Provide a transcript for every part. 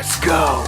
Let's go.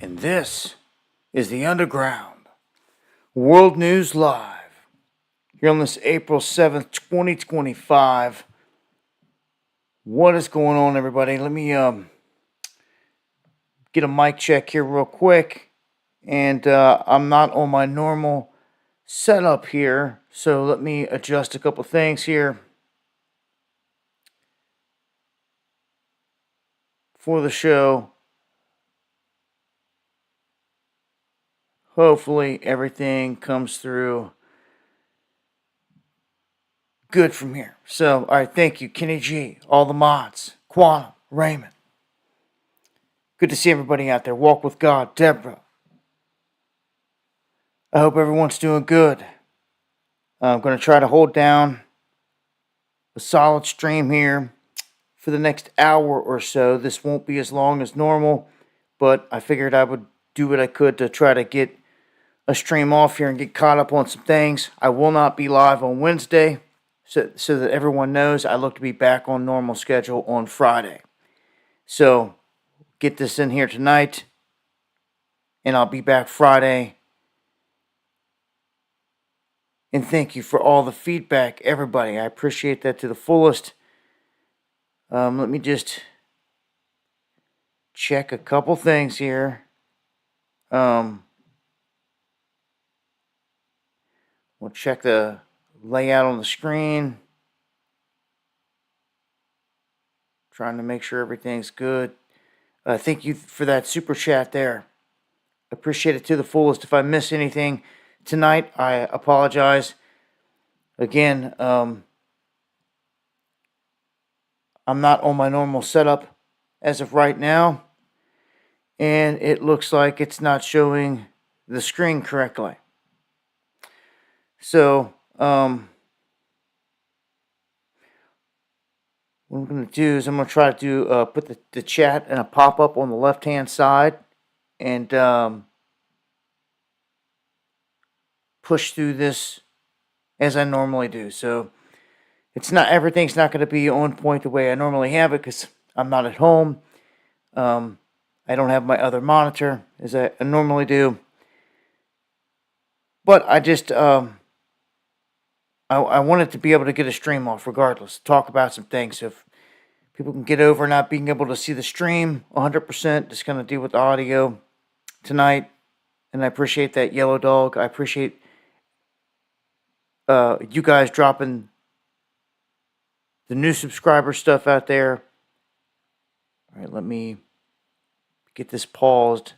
And this is the Underground World News Live here on this April 7th, 2025. What is going on, everybody? Let me get a mic check here real quick. And I'm not on my normal setup here, so let me adjust a couple things here for the show. Hopefully everything comes through good from here. So, all right, thank you, Kenny G, all the mods, Quantum, Raymond. Good to see everybody out there. Walk with God, Deborah. I hope everyone's doing good. I'm going to try to hold down a solid stream here for the next hour or so. This won't be as long as normal, but I figured I would do what I could to try to get a stream off here and get caught up on some things. I will not be live on Wednesday, so that everyone knows I look to be back on normal schedule on Friday. So get this in here tonight, and I'll be back Friday. And thank you for all the feedback, everybody. I appreciate that to the fullest. Let me just check a couple things here. We'll check the layout on the screen. Trying to make sure everything's good. Thank you for that super chat there. appreciate it to the fullest. If I miss anything tonight, I apologize. Again, I'm not on my normal setup as of right now, and it looks like it's not showing the screen correctly. So, what I'm going to do is I'm going to try to put the chat in a pop-up on the left-hand side and push through this as I normally do. So everything's not going to be on point the way I normally have it because I'm not at home. I don't have my other monitor as I normally do. But I just I wanted to be able to get a stream off regardless. Talk about some things. So if people can get over not being able to see the stream 100%, just going to deal with the audio tonight. And I appreciate that, Yellow Dog. I appreciate you guys dropping the new subscriber stuff out there. All right, let me get this paused.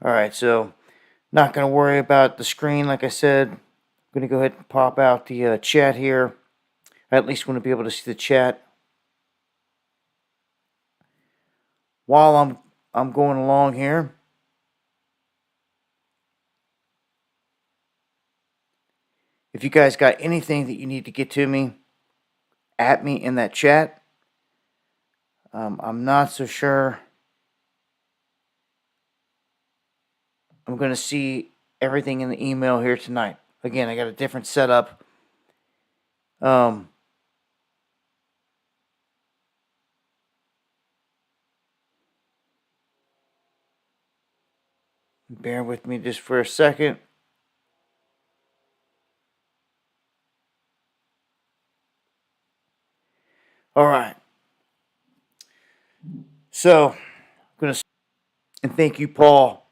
All right, so not going to worry about the screen. Like I said, I'm going to go ahead and pop out the chat here. I at least want to be able to see the chat while I'm going along here. If you guys got anything that you need to get to me, at me in that chat. I'm not so sure I'm going to see everything in the email here tonight. Again, I got a different setup. Bear with me just for a second. All right. So, I'm going to, and thank you, Paul.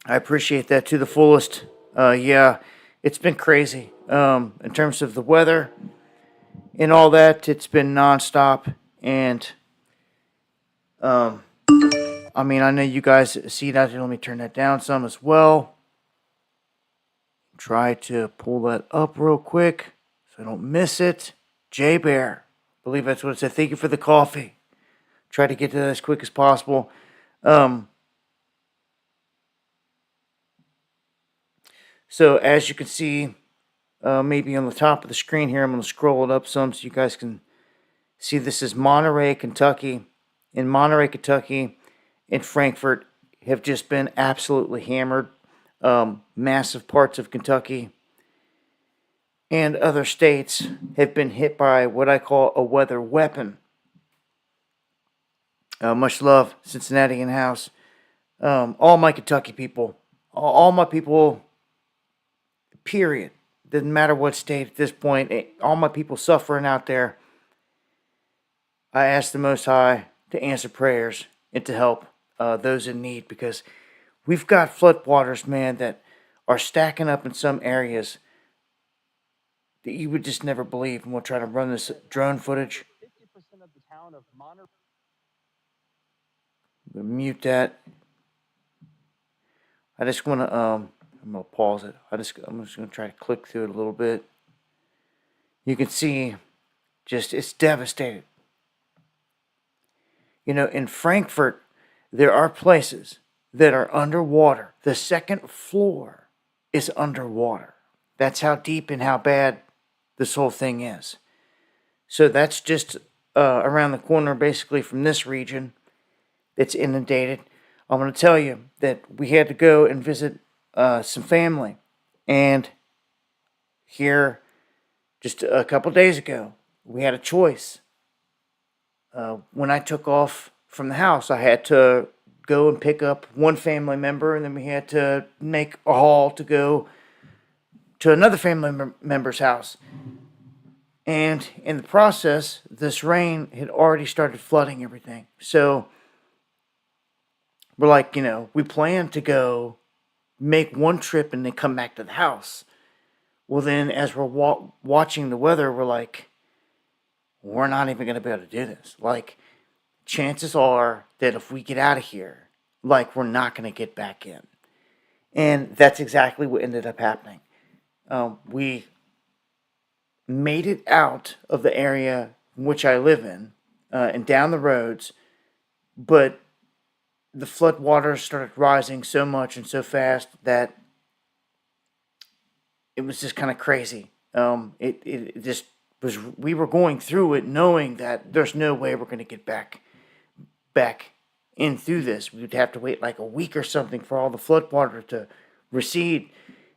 I appreciate that to the fullest. Yeah, it's been crazy. In terms of the weather and all that, it's been nonstop. And, I mean, I know you guys see that. Let me turn that down some as well. Try to pull that up real quick so I don't miss it. J Bear, I believe that's what it said. Thank you for the coffee. Try to get to that as quick as possible. So as you can see, maybe on the top of the screen here, I'm going to scroll it up some so you guys can see. This is Monterey, Kentucky. In Monterey, Kentucky, and Frankfort have just been absolutely hammered. Massive parts of Kentucky and other states have been hit by what I call a weather weapon. Much love, Cincinnati in house. All my Kentucky people, all my people, period. Doesn't matter what state at this point. All my people suffering out there. I ask the Most High to answer prayers and to help those in need, because we've got floodwaters, man, that are stacking up in some areas that you would just never believe. And we'll try to run this drone footage. 50% of the town of Monterey. I'm gonna mute that. I just want to I'm gonna pause it. I'm just gonna try to click through it a little bit. You can see, just it's devastated. You know, in Frankfurt, there are places that are underwater. The second floor is underwater. That's how deep and how bad this whole thing is. So that's just around the corner, basically, from this region that's inundated. I'm going to tell you that we had to go and visit some family. And here, just a couple days ago, we had a choice. When I took off from the house, I had to go and pick up one family member, and then we had to make a haul to go to another family member's house. And in the process, this rain had already started flooding everything. So we're like, you know, we planned to go make one trip and then come back to the house. Well, then as we're watching the weather, we're like, we're not even going to be able to do this. Like, chances are that if we get out of here, like, we're not going to get back in. And that's exactly what ended up happening. We made it out of the area in which I live in and down the roads, but the flood waters started rising so much and so fast that it was just kind of crazy. It just was. We were going through it knowing that there's no way we're going to get back in through this. We'd have to wait like a week or something for all the flood water to recede,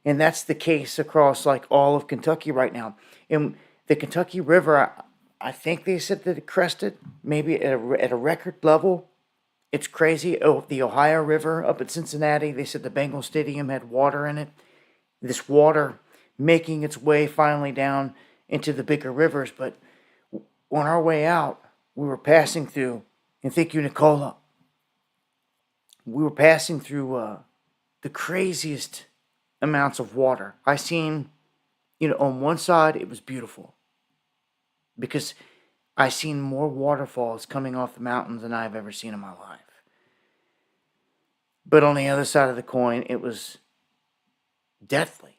and that's the case across like all of Kentucky right now. And the Kentucky River, I think they said that it crested maybe at a record level. It's crazy. Oh, the Ohio River up at Cincinnati, they said the Bengal Stadium had water in it. This water making its way finally down into the bigger rivers. But on our way out, we were passing through, and thank you, Nicola. We were passing through the craziest amounts of water. I seen, on one side, it was beautiful because I seen more waterfalls coming off the mountains than I've ever seen in my life. But on the other side of the coin, it was deathly,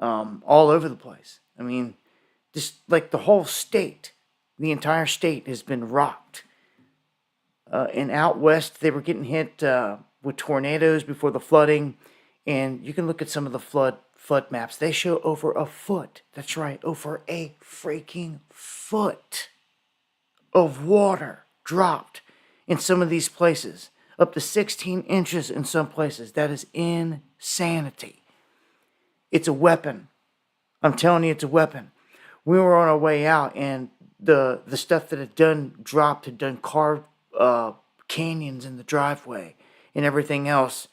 all over the place. I mean, just like the whole state, the entire state has been rocked. And out west, they were getting hit with tornadoes before the flooding. And you can look at some of the flood maps. They show over a foot. That's right, over a freaking foot of water dropped in some of these places. Up to 16 inches in some places. That is insanity. It's a weapon. I'm telling you, it's a weapon. We were on our way out, and the stuff that had dropped had done carved canyons in the driveway and everything else,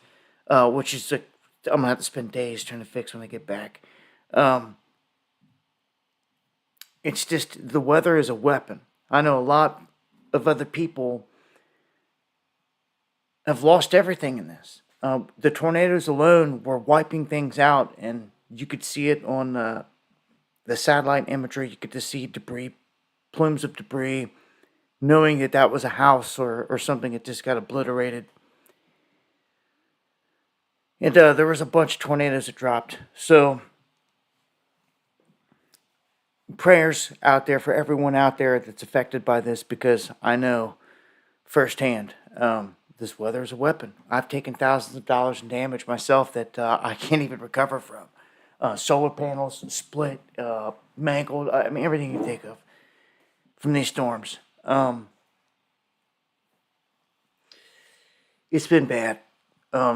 which is I'm gonna have to spend days trying to fix when I get back. It's just the weather is a weapon. I know a lot of other people have lost everything in this. The tornadoes alone were wiping things out, and you could see it on the satellite imagery. You could just see debris, plumes of debris, knowing that that was a house or something that just got obliterated. And there was a bunch of tornadoes that dropped. So prayers out there for everyone out there that's affected by this, because I know firsthand this weather is a weapon. I've taken thousands of dollars in damage myself that I can't even recover from. Solar panels split, mangled, I mean, everything you think of from these storms. It's been bad.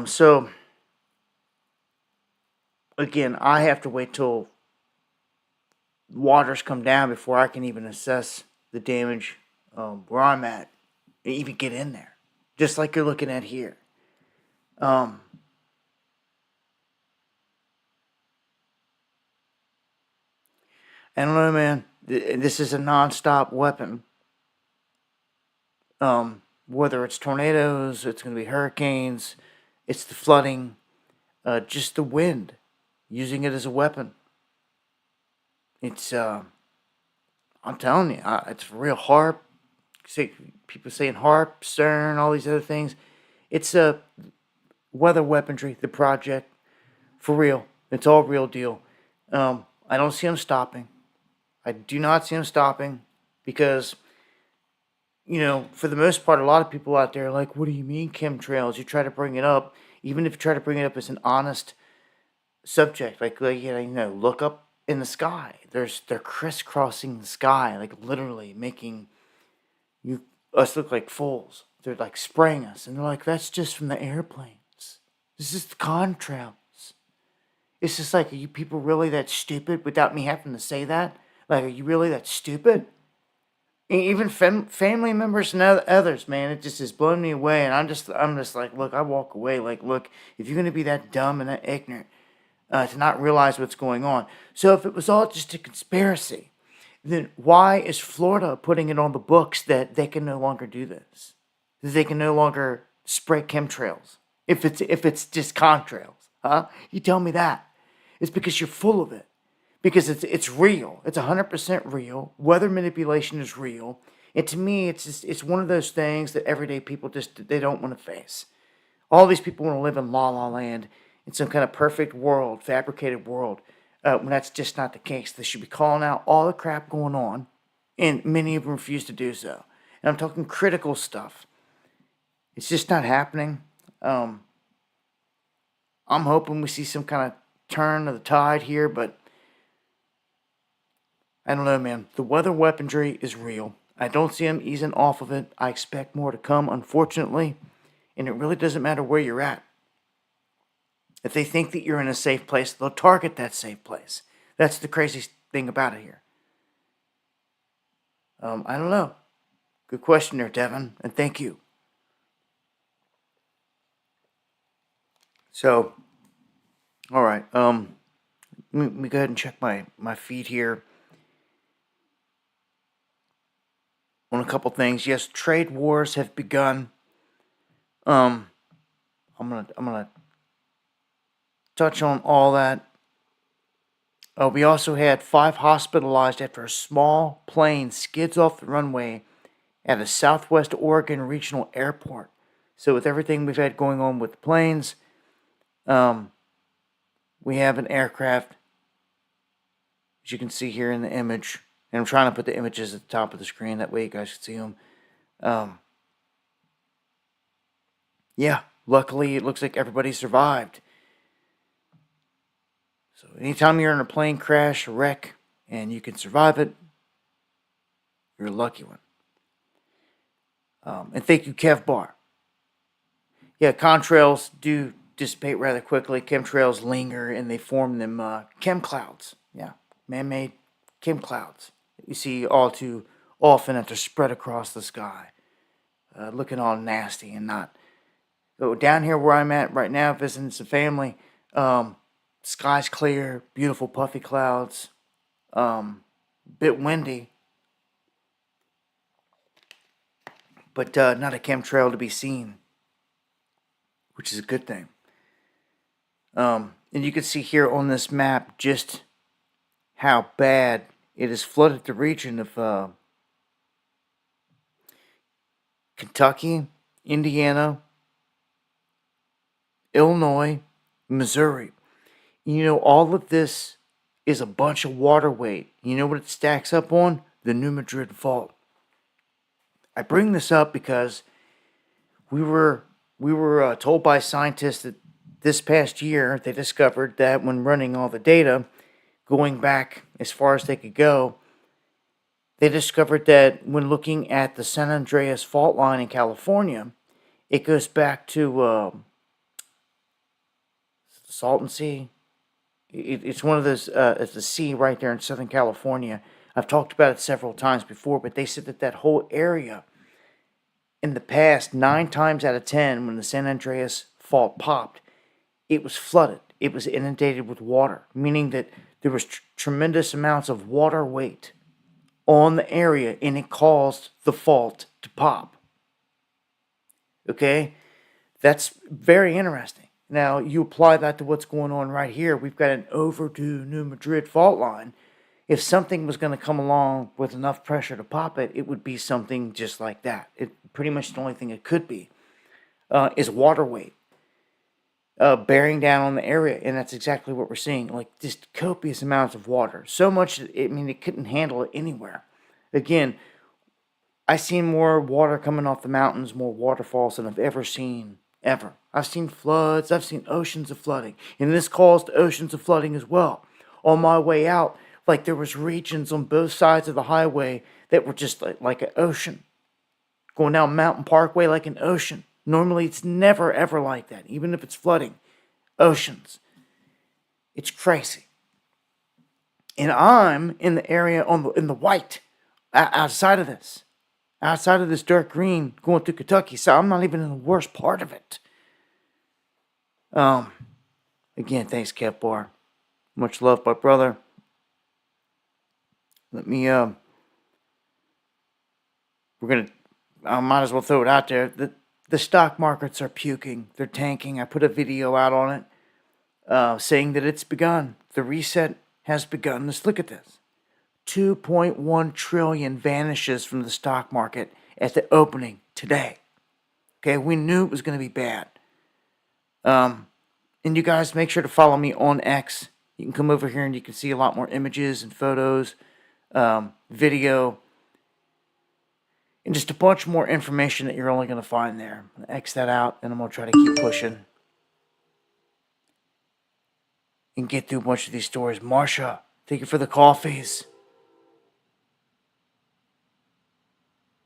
So, again, I have to wait till waters come down before I can even assess the damage where I'm at and even get in there. Just like you're looking at here. I don't know, man. This is a non-stop weapon. Whether it's tornadoes, it's going to be hurricanes, it's the flooding, just the wind, using it as a weapon. It's, I'm telling you, it's real harp. People saying harp, CERN, all these other things. It's weather weaponry, the project, for real. It's all real deal. I don't see them stopping. I do not see them stopping because, for the most part, a lot of people out there are like, what do you mean chemtrails? You try to bring it up, even if you try to bring it up as an honest subject, like look up in the sky. They're crisscrossing the sky, like literally making us look like fools. They're like spraying us, and they're like, that's just from the airplanes. This is the contrails. It's just like, are you people really that stupid without me having to say that? Like, are you really that stupid? And even family members and others, man, it just has blown me away. And I'm just like, look, I walk away. Like, look, if you're going to be that dumb and that ignorant to not realize what's going on. So if it was all just a conspiracy, then why is Florida putting it on the books that they can no longer do this? That they can no longer spray chemtrails if it's just contrails, huh? You tell me that. It's because you're full of it. because it's real. It's 100% real. Weather manipulation is real. And to me, it's one of those things that everyday people just they don't want to face. All these people want to live in la la land, in some kind of perfect world, fabricated world, when that's just not the case. They should be calling out all the crap going on, and many of them refuse to do so. And I'm talking critical stuff. It's just not happening. I'm hoping we see some kind of turn of the tide here, but I don't know, man. The weather weaponry is real. I don't see them easing off of it. I expect more to come, unfortunately. And it really doesn't matter where you're at. If they think that you're in a safe place, they'll target that safe place. That's the crazy thing about it here. I don't know. Good question there, Devin, and thank you. So, all right. Let me go ahead and check my feed here on a couple things. Yes, trade wars have begun. I'm gonna touch on all that. We also had 5 hospitalized after a small plane skids off the runway at a Southwest Oregon regional airport. So with everything we've had going on with the planes, we have an aircraft, as you can see here in the image. And I'm trying to put the images at the top of the screen. That way you guys can see them. Yeah, luckily it looks like everybody survived. So anytime you're in a plane crash or wreck and you can survive it, you're a lucky one. And thank you, Kev Bar. Yeah, contrails do dissipate rather quickly. Chemtrails linger and they form them chem clouds. Yeah, man-made chem clouds that you see all too often that they're spread across the sky, looking all nasty and not. So down here where I'm at right now, visiting some family, sky's clear, beautiful puffy clouds, bit windy, but not a chemtrail to be seen, which is a good thing. And you can see here on this map just how bad it has flooded the region of Kentucky, Indiana, Illinois, Missouri. You know, all of this is a bunch of water weight. You know what it stacks up on? The New Madrid Fault. I bring this up because we were told by scientists that this past year they discovered that when running all the data, going back as far as they could go, they discovered that when looking at the San Andreas fault line in California, it goes back to the Salton Sea. It's one of those, it's the sea right there in Southern California. I've talked about it several times before, but they said that whole area in the past, 9 times out of 10, when the San Andreas fault popped, it was flooded. It was inundated with water, meaning that there was tremendous amounts of water weight on the area, and it caused the fault to pop. Okay? That's very interesting. Now, you apply that to what's going on right here. We've got an overdue New Madrid fault line. If something was going to come along with enough pressure to pop it, it would be something just like that. It pretty much the only thing it could be is water weight bearing down on the area, and that's exactly what we're seeing. Like just copious amounts of water, so much that it couldn't handle it anywhere. Again, I've seen more water coming off the mountains, more waterfalls than I've ever seen. Ever. I've seen floods, I've seen oceans of flooding, and this caused oceans of flooding as well. On my way out, like there was regions on both sides of the highway that were just like an ocean. Going down Mountain Parkway like an ocean. Normally it's never ever like that, even if it's flooding. Oceans. It's crazy. And I'm in the area in the white, outside of this dark green going through Kentucky, so I'm not even in the worst part of it. Again, thanks, Kev Bar. Much love, my brother. Let me, I might as well throw it out there. The stock markets are puking. They're tanking. I put a video out on it saying that it's begun. The reset has begun. Let's look at this. 2.1 trillion vanishes from the stock market at the opening today. Okay, we knew it was going to be bad. And you guys make sure to follow me on X. You can come over here and you can see a lot more images and photos, video, and just a bunch more information that you're only going to find there. I'm going to X that out, and I'm going to try to keep pushing and get through a bunch of these stories. Marsha, thank you for the coffees.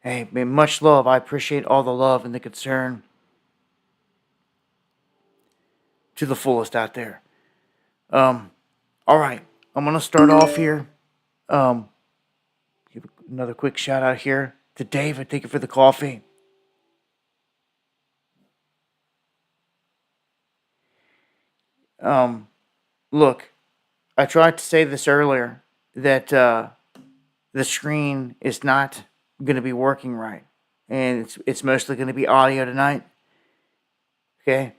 Hey, man, much love. I appreciate all the love and the concern to the fullest out there. All right, I'm going to start off here. Give another quick shout out here to David. Thank you for the coffee. Look, I tried to say this earlier that the screen is not going to be working right, and it's mostly going to be audio tonight. Okay,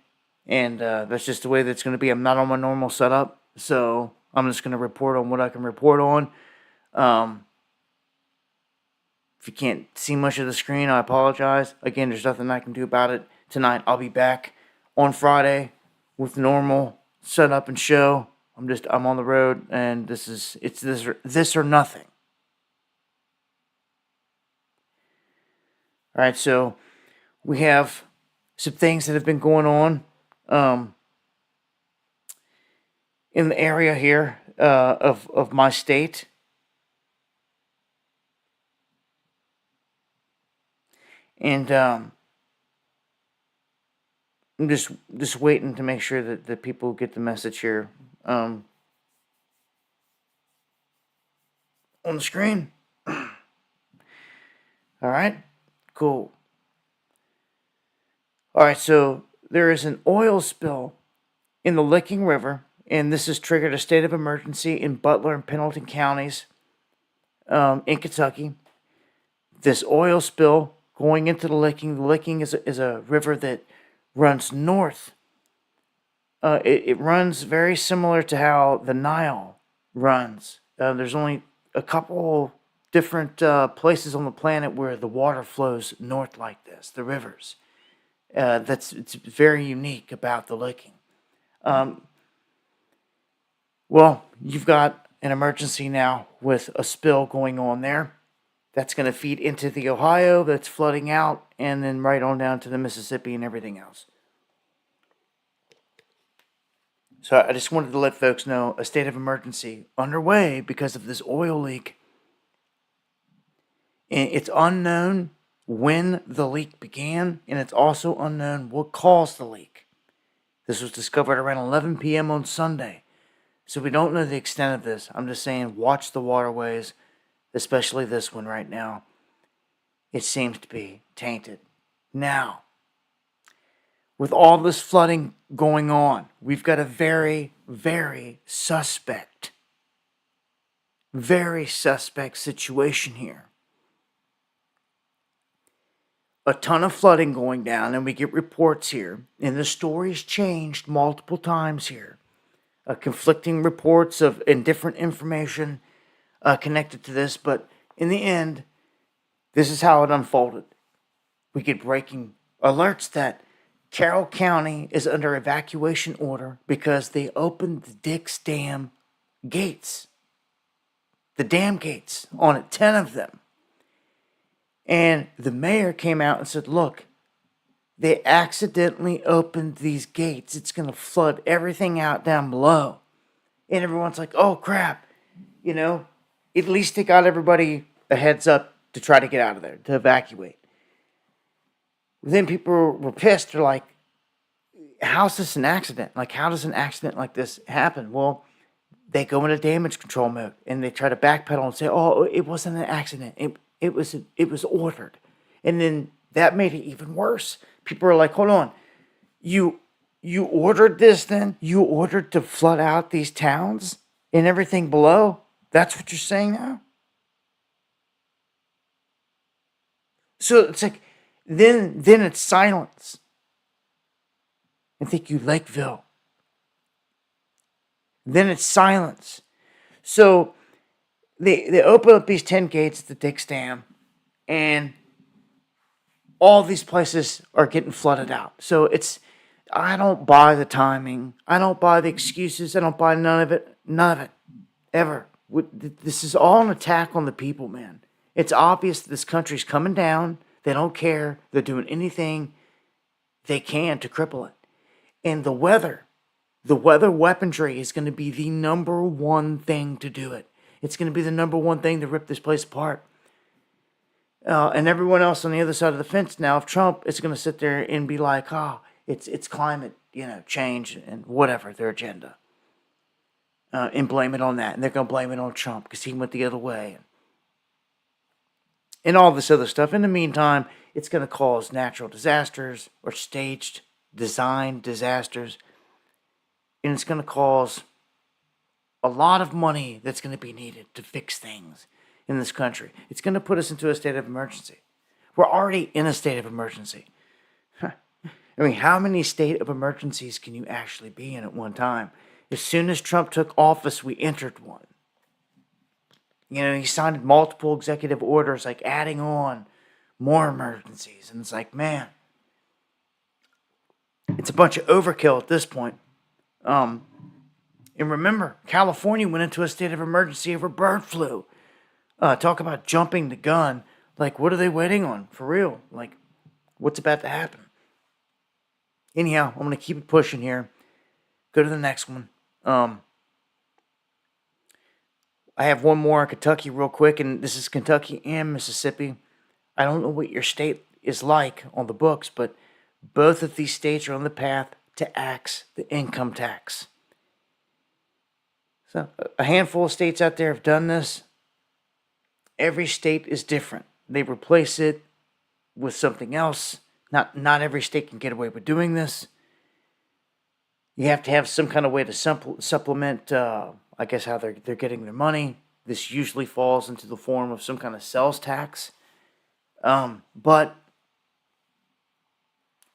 and that's just the way that's going to be. I'm not on my normal setup, so I'm just going to report on what I can report on. If you can't see much of the screen, I apologize. Again, there's nothing I can do about it tonight. I'll be back on Friday with normal setup and show. I'm on the road, and it's this or nothing. All right, so we have some things that have been going on in the area here of my state. And I'm just waiting to make sure that the people get the message here on the screen. All right, cool. All right, so there is an oil spill in the Licking River, and this has triggered a state of emergency in Butler and Pendleton counties in Kentucky. This oil spill going into the Licking. The Licking is a river that runs north. It runs very similar to how the Nile runs. There's only a couple different places on the planet where the water flows north like this, the rivers. It's very unique about the Licking. Well, you've got an emergency now with a spill going on there. That's going to feed into the Ohio, that's flooding out, and then right on down to the Mississippi and everything else. So I just wanted to let folks know a state of emergency underway because of this oil leak. And it's unknown when the leak began, and it's also unknown what caused the leak. This was discovered around 11 p.m. on Sunday. So we don't know the extent of this. I'm just saying watch the waterways, especially this one right now. It seems to be tainted. Now, with all this flooding going on, we've got a very, very suspect situation here. A ton of flooding going down, and we get reports here, and the story's changed multiple times here. Conflicting reports and different information connected to this, but in the end, this is how it unfolded. We get breaking alerts that Carroll County is under evacuation order because they opened the Dick's Dam gates. The dam gates on it, 10 of them. And the mayor came out and said, look, they accidentally opened these gates. It's going to flood everything out down below. And everyone's like, oh, crap. You know, at least they got everybody a heads up to try to get out of there, to evacuate. Then people were pissed. They're like, how's this an accident? Like, how does an accident like this happen? Well, they go into damage control mode, and they try to backpedal and say, oh, it wasn't an accident. It was ordered. And then that made it even worse. People are like, hold on, you ordered this then? You ordered to flood out these towns and everything below? That's what you're saying now? So it's like, then it's silence. And thank you, Lakeville. Then it's silence. So they open up these 10 gates at the Dick's Dam, and all these places are getting flooded out. So I don't buy the timing. I don't buy the excuses. I don't buy none of it. None of it. Ever. This is all an attack on the people, man. It's obvious that this country's coming down. They don't care. They're doing anything they can to cripple it. And the weather weaponry is going to be the number one thing to do it. It's going to be the number one thing to rip this place apart. And everyone else on the other side of the fence now, if Trump is going to sit there and be like, oh, it's climate, change and whatever, their agenda. And blame it on that. And they're going to blame it on Trump because he went the other way. And all this other stuff. In the meantime, it's going to cause natural disasters or staged design disasters. And it's going to cause a lot of money that's going to be needed to fix things in this country. It's going to put us into a state of emergency. We're already in a state of emergency. I mean, how many state of emergencies can you actually be in at one time? As soon as Trump took office, we entered one. He signed multiple executive orders, like adding on more emergencies. And it's like, man, it's a bunch of overkill at this point. And remember, California went into a state of emergency over bird flu. Talk about jumping the gun. Like, what are they waiting on? For real. Like, what's about to happen? Anyhow, I'm going to keep it pushing here. Go to the next one. I have one more in Kentucky real quick, and this is Kentucky and Mississippi. I don't know what your state is like on the books, but both of these states are on the path to axe the income tax. So a handful of states out there have done this. Every state is different. They replace it with something else. Not every state can get away with doing this. You have to have some kind of way to supplement, I guess, how they're getting their money. This usually falls into the form of some kind of sales tax. But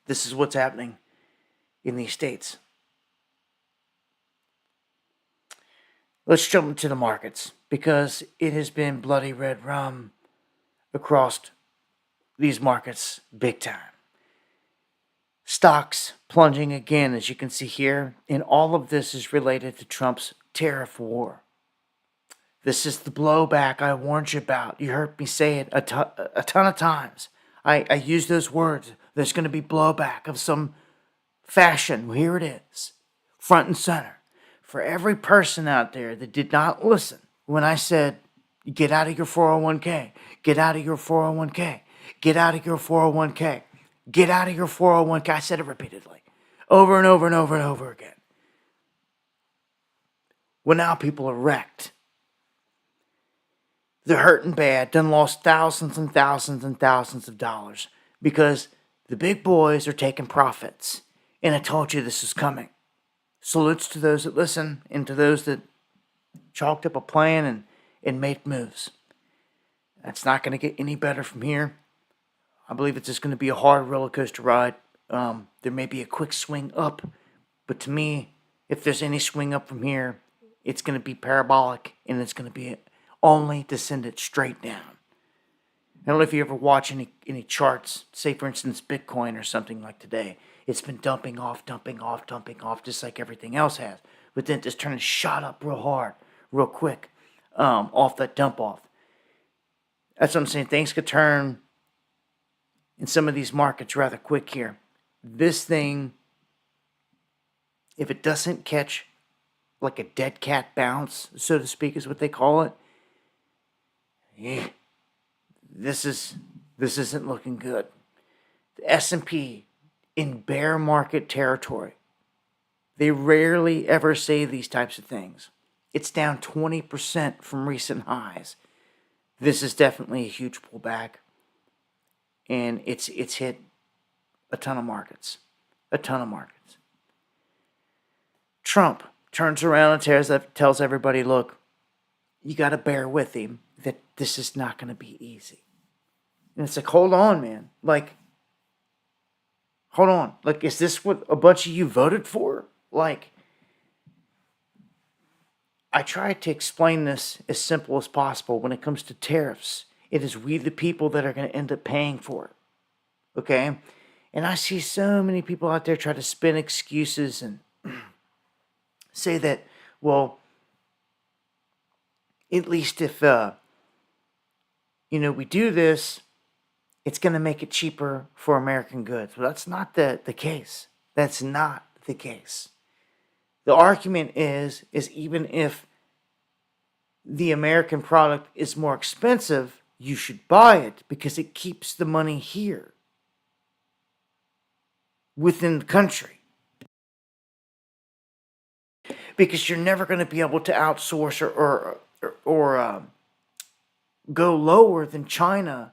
this is what's happening in these states. Let's jump into the markets, because it has been bloody red rum across these markets big time. Stocks plunging again, as you can see here, and all of this is related to Trump's tariff war. This is the blowback I warned you about. You heard me say it a ton of times. I use those words. There's going to be blowback of some fashion. Well, here it is, front and center. For every person out there that did not listen when I said, get out of your 401k, get out of your 401k, get out of your 401k, get out of your 401k. I said it repeatedly, over and over and over and over again. Well, now people are wrecked. They're hurting bad, done lost thousands and thousands and thousands of dollars because the big boys are taking profits. And I told you this is coming. Salutes to those that listen and to those that chalked up a plan and made moves. That's not going to get any better from here. I believe it's just going to be a hard roller coaster ride. There may be a quick swing up, but to me, if there's any swing up from here, it's going to be parabolic and it's going to be only descended straight down. I don't know if you ever watch any charts, say for instance Bitcoin or something like today. It's been dumping off, just like everything else has. But then just turning shot up real hard, real quick, off that dump off. That's what I'm saying. Things could turn in some of these markets rather quick here. This thing, if it doesn't catch like a dead cat bounce, so to speak, is what they call it. Yeah, this isn't looking good. The S&P in bear market territory. They rarely ever say these types of things. It's down 20% from recent highs. This is definitely a huge pullback. And it's hit a ton of markets. A ton of markets. Trump turns around and tells everybody, look, you got to bear with him that this is not going to be easy. And it's like, hold on, man. Like, hold on. Like, is this what a bunch of you voted for? Like, I try to explain this as simple as possible. When it comes to tariffs, it is we the people that are going to end up paying for it. Okay? And I see so many people out there try to spin excuses and say that, well, at least if we do this, it's going to make it cheaper for American goods. Well, that's not the case. That's not the case. The argument is even if the American product is more expensive, you should buy it because it keeps the money here within the country. Because you're never going to be able to outsource or go lower than China,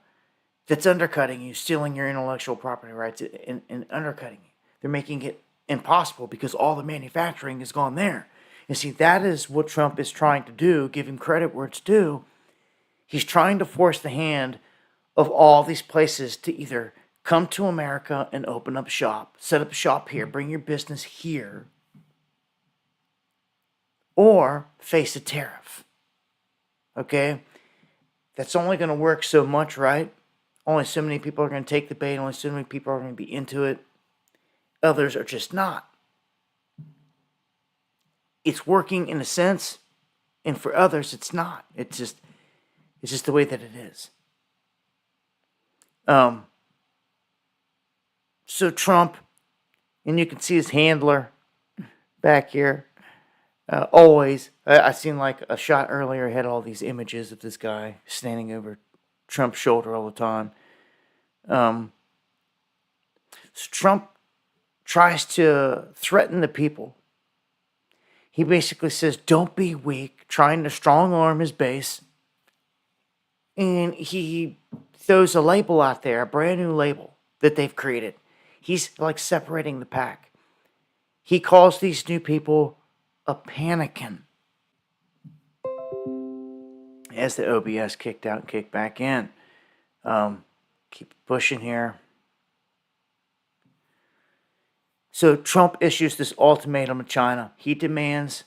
that's undercutting you, stealing your intellectual property rights, and undercutting you. They're making it impossible because all the manufacturing has gone there. And see, that is what Trump is trying to do. Give him credit where it's due. He's trying to force the hand of all these places to either come to America and open up shop, set up shop here, bring your business here, or face a tariff. Okay? That's only going to work so much, right? Only so many people are going to take the bait. Only so many people are going to be into it. Others are just not. It's working in a sense, and for others, it's not. It's just the way that it is. So Trump, and you can see his handler back here. Always, I seen like a shot earlier. Had all these images of this guy standing over Trump's shoulder all the time. So Trump tries to threaten the people. He basically says, don't be weak, trying to strong arm his base. And he throws a label out there, a brand new label that they've created. He's like separating the pack. He calls these new people a panikin. As the OBS kicked out and kicked back in. Keep pushing here. So Trump issues this ultimatum to China. He demands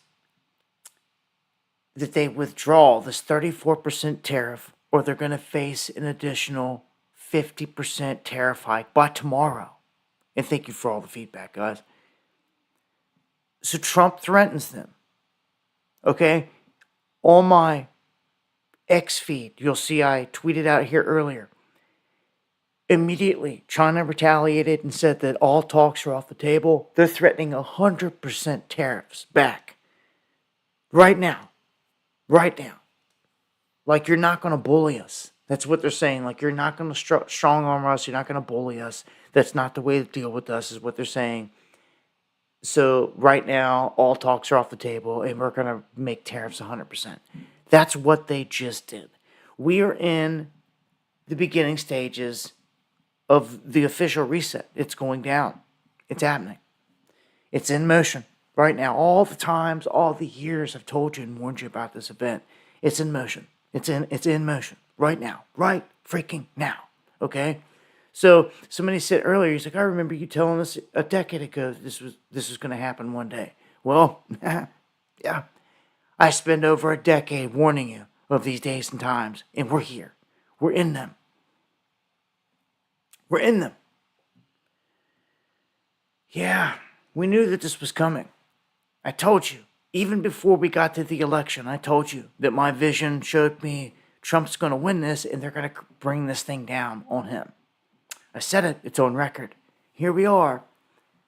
that they withdraw this 34% tariff, or they're going to face an additional 50% tariff hike by tomorrow. And thank you for all the feedback, guys. So Trump threatens them. Okay? On my X feed, you'll see I tweeted out here earlier. Immediately, China retaliated and said that all talks are off the table. They're threatening 100% tariffs back. Right now. Right now. Like, you're not going to bully us. That's what they're saying. Like, you're not going to strong arm us. You're not going to bully us. That's not the way to deal with us, is what they're saying. So, right now, all talks are off the table, and we're going to make tariffs 100%. That's what they just did. We are in the beginning stages of the official reset. It's going down. It's happening. It's in motion right now. All the times, all the years I've told you and warned you about this event, it's in motion. It's in motion right now. Right freaking now. Okay? So somebody said earlier, he's like, I remember you telling us a decade ago this was going to happen one day. Well, yeah. I spent over a decade warning you of these days and times, and we're here. We're in them. We're in them. Yeah, we knew that this was coming. I told you, even before we got to the election, I told you that my vision showed me Trump's going to win this and they're going to bring this thing down on him. I said it, it's on record. Here we are.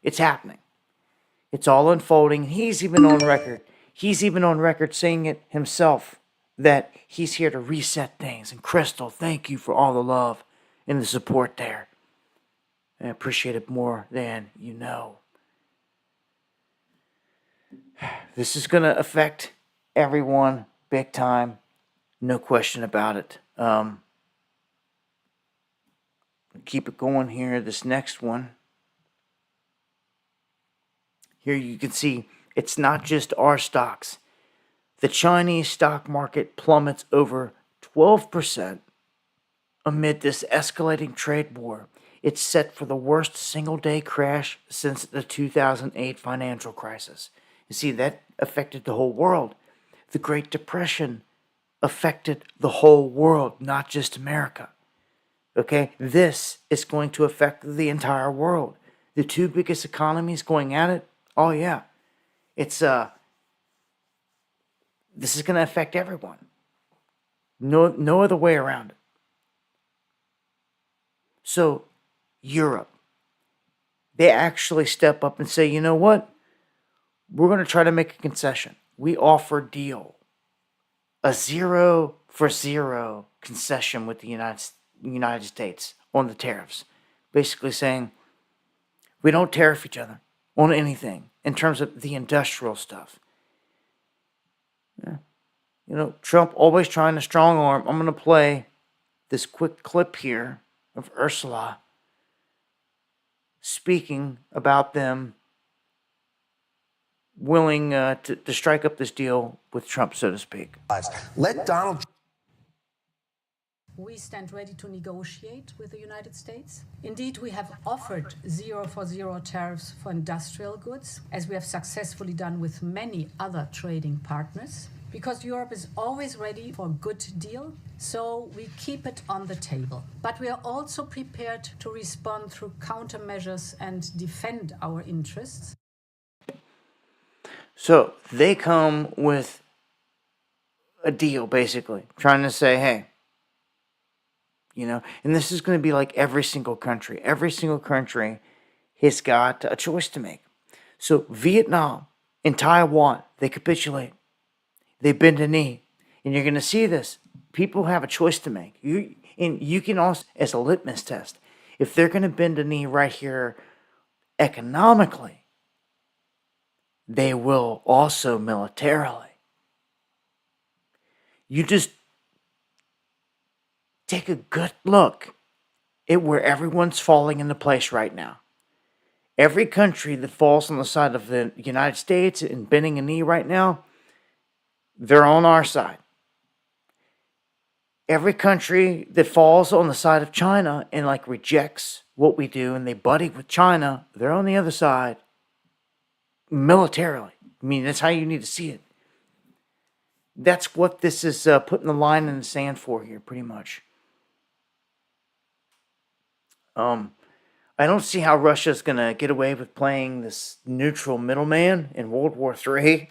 It's happening. It's all unfolding. He's even on record. He's even on record saying it himself, that he's here to reset things. And Crystal, thank you for all the love and the support there. I appreciate it more than you know. This is going to affect everyone big time. No question about it. Keep it going here. This next one. Here you can see it's not just our stocks. The Chinese stock market plummets over 12% amid this escalating trade war. It's set for the worst single-day crash since the 2008 financial crisis. You see, that affected the whole world. the Great Depression affected the whole world, not just America. Okay? This is going to affect the entire world. The two biggest economies going at it, oh yeah. It's this is going to affect everyone. No other way around it. So, Europe, they actually step up and say, you know what? We're going to try to make a concession. We offer a deal, a 0 for 0 concession with the United States on the tariffs. Basically saying, we don't tariff each other on anything in terms of the industrial stuff. Yeah. You know, Trump always trying to strong arm. I'm going to play this quick clip here of Ursula speaking about them willing to strike up this deal with Trump, so to speak. Let Donald. We stand ready to negotiate with the United States. Indeed, we have offered 0 for 0 tariffs for industrial goods, as we have successfully done with many other trading partners, because Europe is always ready for a good deal, so we keep it on the table. But we are also prepared to respond through countermeasures and defend our interests. So they come with a deal, basically, trying to say, hey, you know, and this is going to be like every single country. Every single country has got a choice to make. So Vietnam and Taiwan, they capitulate. They bend a knee. And you're going to see this. People have a choice to make. You can also, as a litmus test, if they're going to bend a knee right here economically, they will also militarily. You just take a good look at where everyone's falling into place right now. Every country that falls on the side of the United States and bending a knee right now, they're on our side. Every country that falls on the side of China and like rejects what we do and they buddy with China, they're on the other side militarily. I mean, that's how you need to see it. That's what this is putting the line in the sand for here, pretty much. I don't see how Russia's going to get away with playing this neutral middleman in World War III.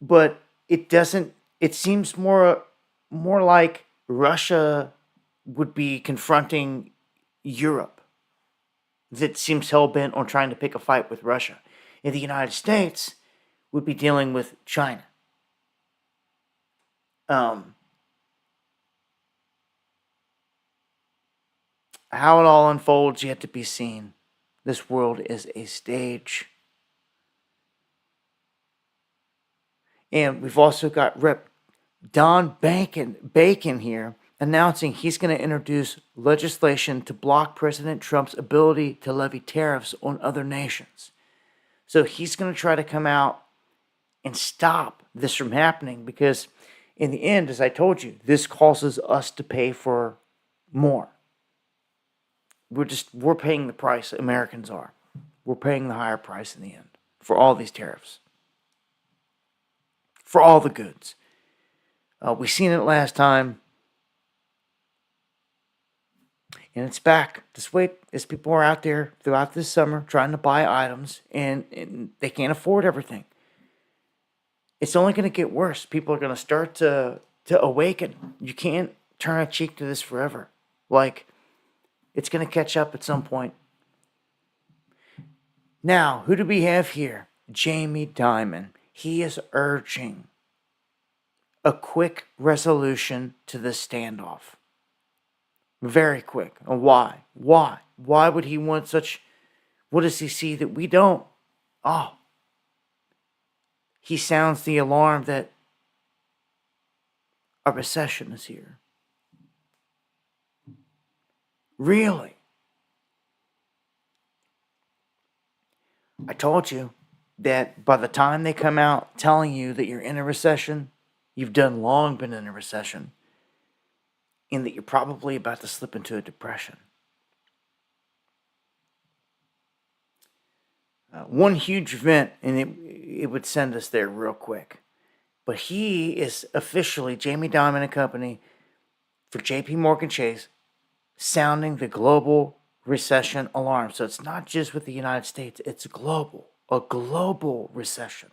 But it doesn't, it seems more like Russia would be confronting Europe that seems hell-bent on trying to pick a fight with Russia. And the United States would be dealing with China. How it all unfolds yet to be seen. This world is a stage. And we've also got Rep. Don Bacon here announcing he's going to introduce legislation to block President Trump's ability to levy tariffs on other nations. So he's going to try to come out and stop this from happening because in the end, as I told you, this causes us to pay for more. We're paying the price, Americans are. We're paying the higher price in the end for all these tariffs. For all the goods. We seen it last time. And it's back. Just wait, as people are out there throughout this summer trying to buy items and they can't afford everything. It's only going to get worse. People are going to start to awaken. You can't turn a cheek to this forever. Like, it's going to catch up at some point. Now, who do we have here? Jamie Dimon. He is urging a quick resolution to this standoff. Very quick. And why? Why? Why would he want such... What does he see that we don't? Oh. He sounds the alarm that a recession is here. Really? I told you that by the time they come out telling you that you're in a recession, you've done long been in a recession, and that you're probably about to slip into a depression. One huge event, and it would send us there real quick. But he is officially, Jamie Dimon and Company, for JP Morgan Chase, sounding the global recession alarm. So it's not just with the United States, it's global. A global recession.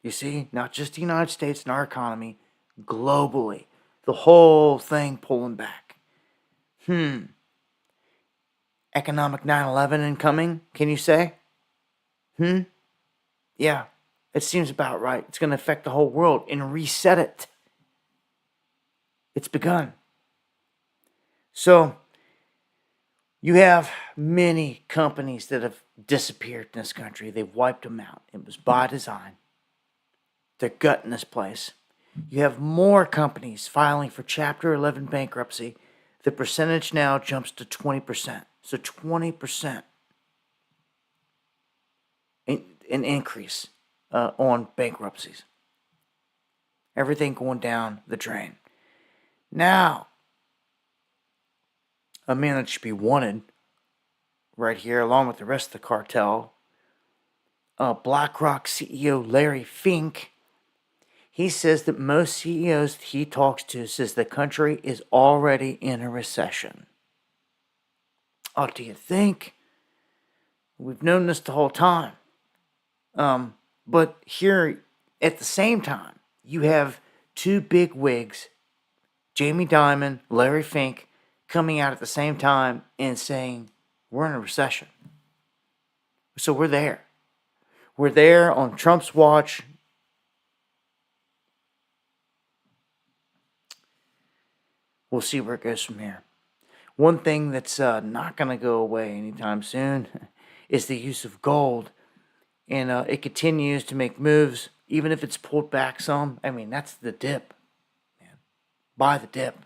You see? Not just the United States and our economy, globally. The whole thing pulling back. Economic 9/11 incoming, can you say? Yeah, it seems about right. It's going to affect the whole world and reset it. It's begun. So, you have many companies that have disappeared in this country. They've wiped them out. It was by design. They're gutting this place. You have more companies filing for Chapter 11 bankruptcy. The percentage now jumps to 20%. So 20% an increase on bankruptcies. Everything going down the drain. Now, a man that should be wanted right here, along with the rest of the cartel, BlackRock CEO Larry Fink, he says that most CEOs he talks to says the country is already in a recession. Oh, do you think? We've known this the whole time. But here, at the same time, you have two big wigs, Jamie Dimon, Larry Fink, coming out at the same time and saying, we're in a recession. So we're there. We're there on Trump's watch. We'll see where it goes from here. One thing that's not going to go away anytime soon is the use of gold. And it continues to make moves, even if it's pulled back some. I mean, that's the dip. Man. Buy the dip.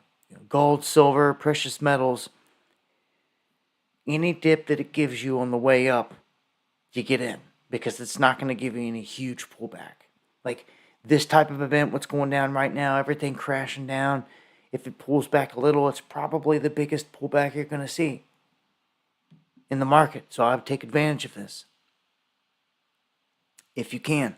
Gold, silver, precious metals. Any dip that it gives you on the way up, you get in. Because it's not going to give you any huge pullback. Like this type of event, what's going down right now, everything crashing down. If it pulls back a little, it's probably the biggest pullback you're going to see in the market. So I would take advantage of this. If you can.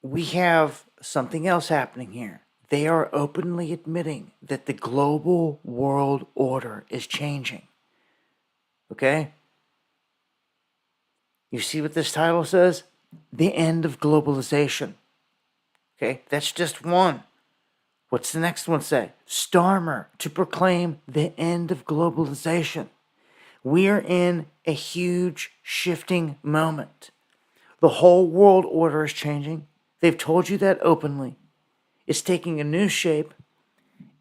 We have something else happening here. They are openly admitting that the global world order is changing. Okay? You see what this title says? The end of globalization. Okay? That's just one. What's the next one say? Starmer to proclaim the end of globalization. We are in a huge shifting moment. The whole world order is changing. They've told you that openly. It's taking a new shape,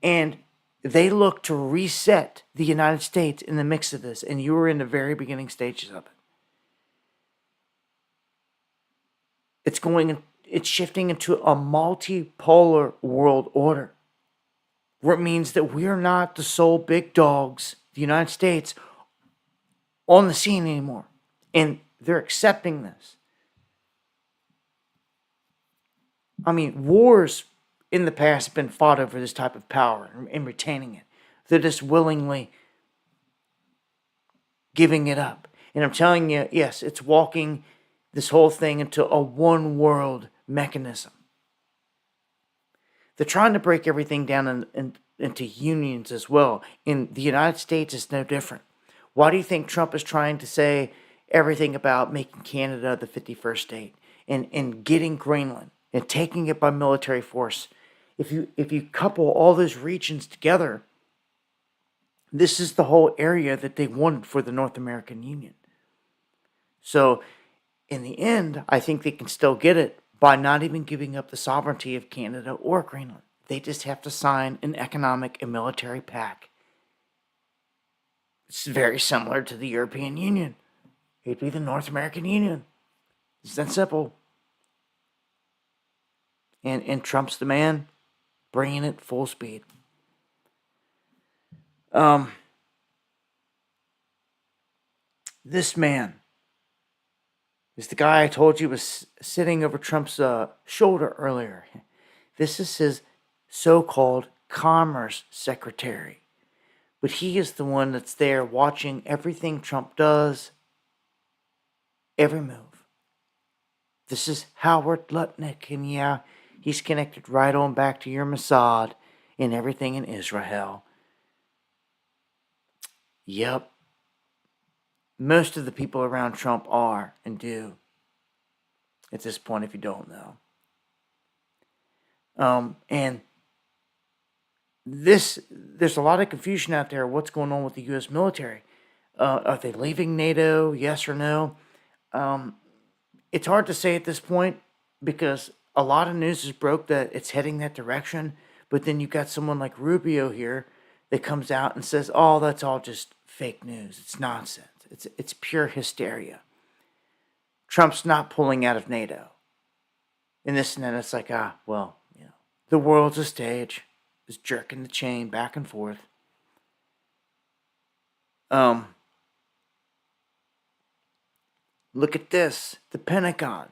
and they look to reset the United States in the mix of this, and you are in the very beginning stages of it. It's shifting into a multipolar world order, where it means that we are not the sole big dogs, the United States, on the scene anymore. And they're accepting this. I mean, wars in the past have been fought over this type of power and retaining it. They're just willingly giving it up. And I'm telling you, yes, it's walking this whole thing into a one world mechanism. They're trying to break everything down into unions as well. And the United States is no different. Why do you think Trump is trying to say everything about making Canada the 51st state and getting Greenland and taking it by military force? If you couple all those regions together, this is the whole area that they wanted for the North American Union. So in the end, I think they can still get it by not even giving up the sovereignty of Canada or Greenland. They just have to sign an economic and military pact. It's very similar to the European Union. It'd be the North American Union. It's that simple. And Trump's the man, bringing it full speed. This man is the guy I told you was sitting over Trump's shoulder earlier. This is his so-called commerce secretary. But he is the one that's there watching everything Trump does, Every move. This is Howard Lutnick, and yeah, he's connected right on back to your Mossad and everything in Israel. Yep. Most of the people around Trump are and do. At this point, if you don't know. And there's a lot of confusion out there. What's going on with the U.S. military? Are they leaving NATO? Yes or no? It's hard to say at this point because a lot of news is broke that it's heading that direction. But then you got someone like Rubio here that comes out and says, "Oh, that's all just fake news. It's nonsense. It's pure hysteria. Trump's not pulling out of NATO." And this and then it's like, well, the world's a stage. Is jerking the chain back and forth. Look at this. The Pentagon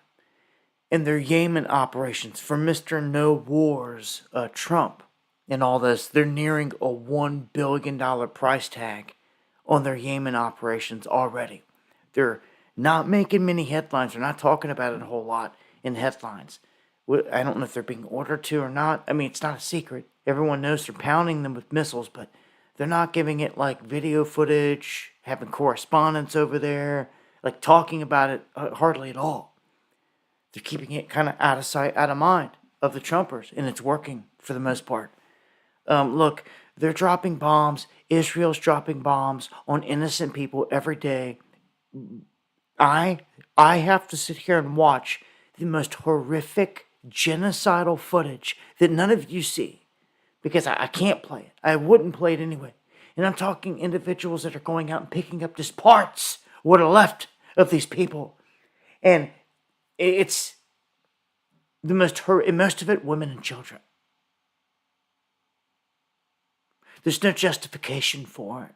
and their Yemen operations for Mr. No Wars, Trump, and all this. They're nearing a $1 billion price tag on their Yemen operations already. They're not making many headlines. They're not talking about it a whole lot in headlines. I don't know if they're being ordered to or not. I mean, it's not a secret. Everyone knows they're pounding them with missiles, but they're not giving it like video footage, having correspondence over there, like talking about it hardly at all. They're keeping it kind of out of sight, out of mind of the Trumpers, and it's working for the most part. Look, they're dropping bombs. Israel's dropping bombs on innocent people every day. I have to sit here and watch the most horrific genocidal footage that none of you see because I can't play it. I wouldn't play it anyway. And I'm talking individuals that are going out and picking up just parts, what are left of these people. And it's the most of it women and children. There's no justification for it.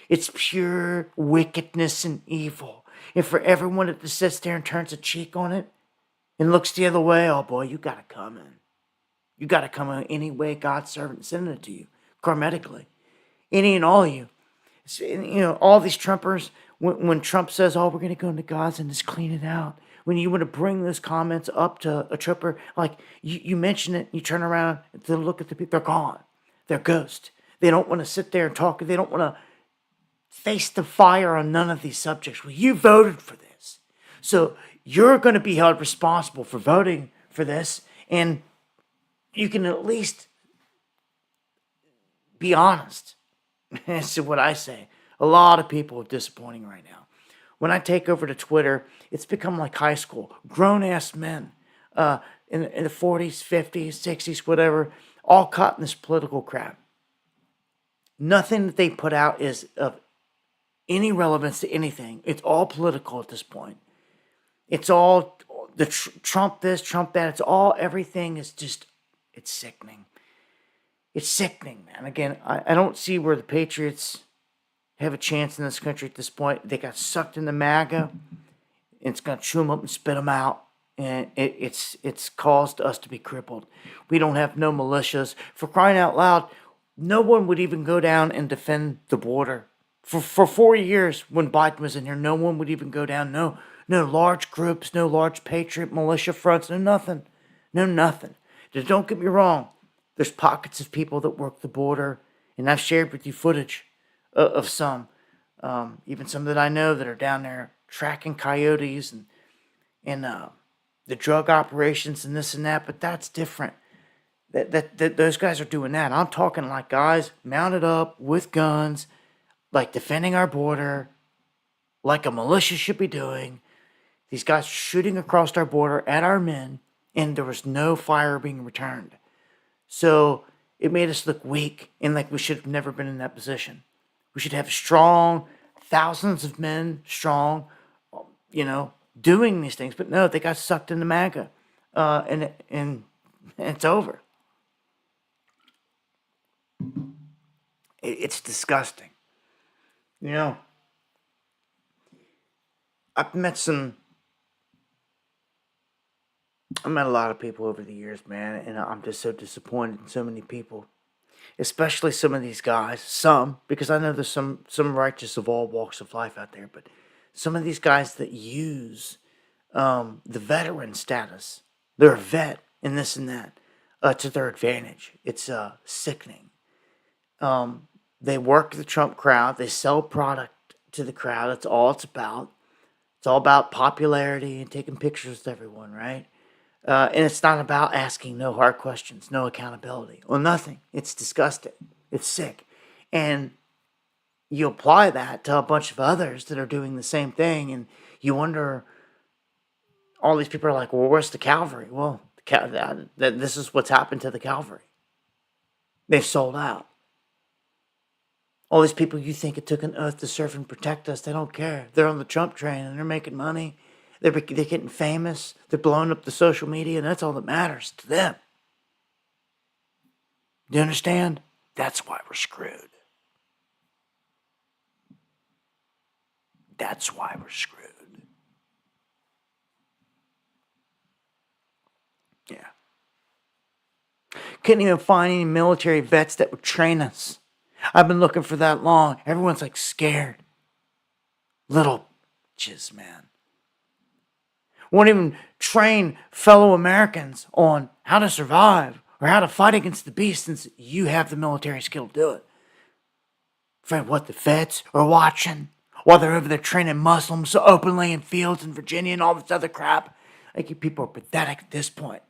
It's pure wickedness and evil. And for everyone that just sits there and turns a cheek on it and looks the other way, oh boy, you gotta come in. You gotta come in any way God's servant sent it to you, karmetically. Any and all of you. All these Trumpers, when Trump says, oh, we're gonna go into Gaza and just clean it out. When you want to bring those comments up to a trooper, like you mention it, you turn around to look at the people, they're gone. They're ghosts. They don't want to sit there and talk. They don't want to face the fire on none of these subjects. Well, you voted for this. So you're going to be held responsible for voting for this. And you can at least be honest. That's what I say. A lot of people are disappointing right now. When I take over to Twitter, it's become like high school. Grown-ass men in the 40s, 50s, 60s, whatever, all caught in this political crap. Nothing that they put out is of any relevance to anything. It's all political at this point. It's all the Trump this, Trump that. It's all, everything is just, it's sickening. It's sickening, man. Again, I don't see where the Patriots have a chance in this country at this point. They got sucked into MAGA. And it's going to chew them up and spit them out. And it's caused us to be crippled. We don't have no militias. For crying out loud, no one would even go down and defend the border. For 4 years when Biden was in here, no one would even go down. No large groups, no large patriot militia fronts, no nothing. No nothing. Just don't get me wrong. There's pockets of people that work the border. And I've shared with you footage of some. Even some that I know that are down there tracking coyotes and the drug operations and this and that. But that's different. That those guys are doing that. I'm talking like guys mounted up with guns, like defending our border, like a militia should be doing. These guys shooting across our border at our men, and there was no fire being returned. So it made us look weak and like we should have never been in that position. We should have strong, thousands of men strong, doing these things. But no, they got sucked into MAGA, and it's over. It's disgusting. I've met a lot of people over the years, man, and I'm just so disappointed in so many people, especially some of these guys. Some, because I know there's some righteous of all walks of life out there, but Some of these guys that use the veteran status, they're a vet and this and that, to their advantage. It's sickening. They work the Trump crowd. They sell product to the crowd. That's all it's about. It's all about popularity and taking pictures with everyone, right? And it's not about asking no hard questions, no accountability, or nothing. It's disgusting. It's sick. And you apply that to a bunch of others that are doing the same thing, and you wonder, all these people are like, well, where's the cavalry? Well, this is what's happened to the cavalry. They've sold out. All these people you think it took an oath to serve and protect us, they don't care. They're on the Trump train and they're making money. They're getting famous. They're blowing up the social media, and that's all that matters to them. Do you understand? That's why we're screwed. That's why we're screwed. Yeah. Couldn't even find any military vets that would train us. I've been looking for that long. Everyone's like scared. Little bitches, man. Won't even train fellow Americans on how to survive or how to fight against the beast, since you have the military skill to do it. Fred, what the feds are watching while they're over there training Muslims openly in fields in Virginia and all this other crap. Like, you people are pathetic at this point.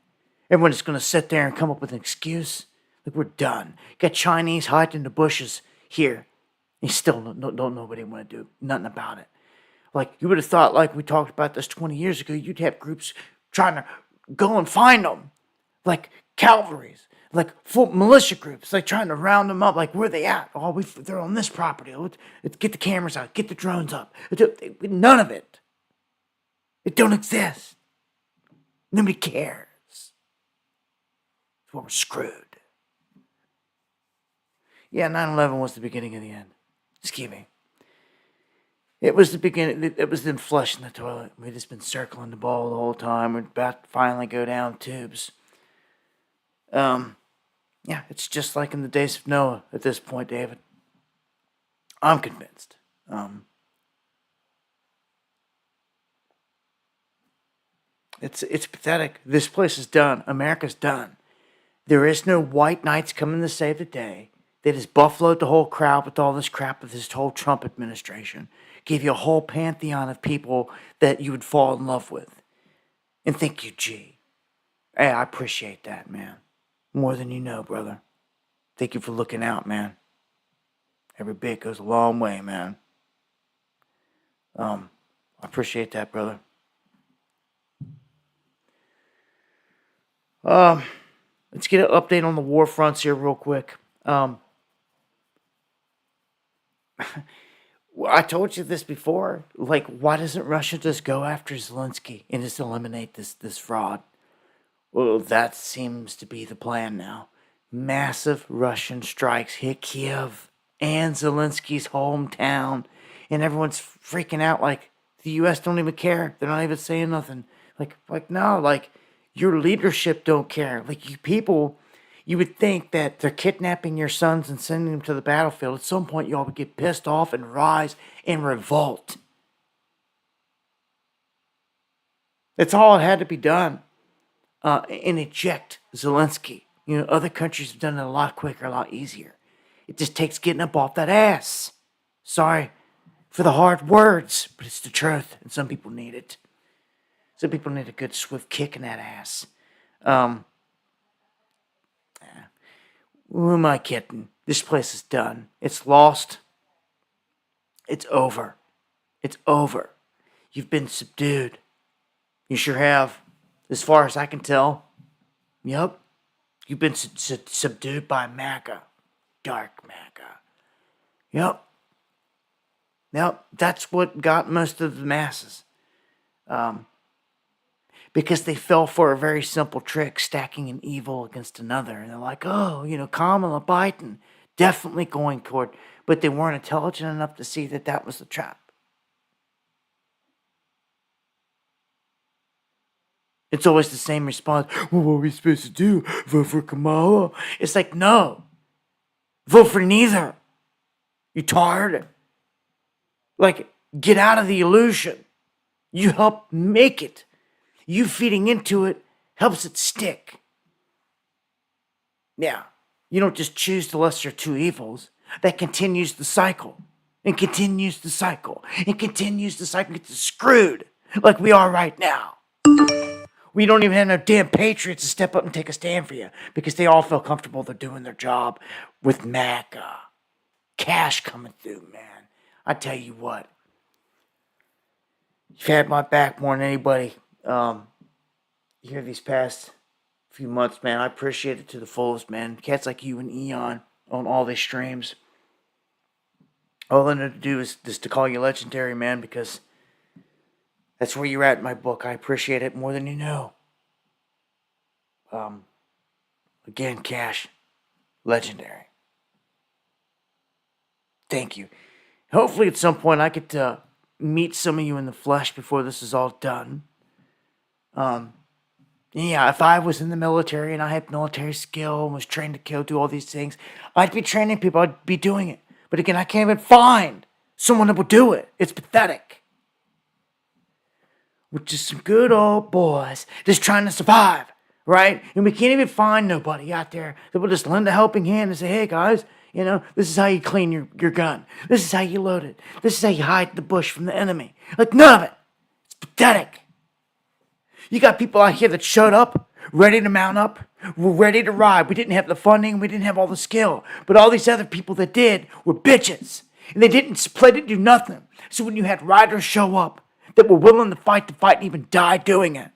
Everyone is going to sit there and come up with an excuse. Like, we're done. Got Chinese hiding in the bushes here. You still don't nobody want to do nothing about it. Like, you would have thought, like we talked about this 20 years ago, you'd have groups trying to go and find them. Like cavalries, like full militia groups, like trying to round them up. Like, where are they at? Oh, they're on this property. Let's get the cameras out. Get the drones up. None of it. It don't exist. Nobody cares. That's why we're screwed. Yeah, 9/11 was the beginning of the end. Excuse me. It was the beginning. It was them flushing the toilet. We've just been circling the ball the whole time. We're about to finally go down tubes. Yeah, it's just like in the days of Noah at this point, David. I'm convinced. It's pathetic. This place is done. America's done. There is no white knights coming to save the day. They just buffaloed the whole crowd with all this crap of this whole Trump administration. Gave you a whole pantheon of people that you would fall in love with. And think you, gee. Hey, I appreciate that, man. More than you know, brother. Thank you for looking out, man. Every bit goes a long way, man. I appreciate that, brother. Let's get an update on the war fronts here real quick. I told you this before. Like, why doesn't Russia just go after Zelensky and just eliminate this fraud? Well, that seems to be the plan now. Massive Russian strikes hit Kiev and Zelensky's hometown, and everyone's freaking out like the U.S. don't even care. They're not even saying nothing. Like no, like your leadership don't care. Like, you people, you would think that they're kidnapping your sons and sending them to the battlefield. At some point, y'all would get pissed off and rise and revolt. That's all it had to be done. And eject Zelensky. You know, other countries have done it a lot quicker, a lot easier. It just takes getting up off that ass. Sorry for the hard words, but it's the truth, and some people need it. Some people need a good swift kick in that ass. Who am I kidding? This place is done. It's lost. It's over. It's over. You've been subdued. You sure have. As far as I can tell. Yep. You've been subdued by MAGA. Dark MAGA. Yep. Yep. That's what got most of the masses. Because they fell for a very simple trick, stacking an evil against another. And they're like, oh, you know, Kamala Biden, definitely going toward. But they weren't intelligent enough to see that that was the trap. It's always the same response. Well, what are we supposed to do? Vote for Kamala? It's like, no. Vote for neither. You tired? Like, get out of the illusion. You help make it. You feeding into it helps it stick. Yeah, you don't just choose the lesser of two evils. That continues the cycle. And continues the cycle. And continues the cycle. Gets screwed like we are right now. We don't even have no damn patriots to step up and take a stand for you because they all feel comfortable they're doing their job with MAGA. Cash coming through, man. I tell you what. You've had my back more than anybody here these past few months, man. I appreciate it to the fullest, man. Cats like you and Eon on all these streams. All I need to do is just to call you legendary, man, because that's where you're at in my book. I appreciate it more than you know. Again, Cash, legendary. Thank you. Hopefully at some point I get to meet some of you in the flesh before this is all done. Yeah, if I was in the military and I had military skill and was trained to kill, do all these things, I'd be training people, I'd be doing it. But again, I can't even find someone that will do it. It's pathetic. We're just some good old boys just trying to survive, right? And we can't even find nobody out there that will just lend a helping hand and say, hey guys, you know, this is how you clean your gun. This is how you load it. This is how you hide the bush from the enemy. Like, none of it. It's pathetic. You got people out here that showed up, ready to mount up, were ready to ride. We didn't have the funding, we didn't have all the skill. But all these other people that did were bitches. And they didn't do nothing. So when you had riders show up that were willing to fight and even die doing it,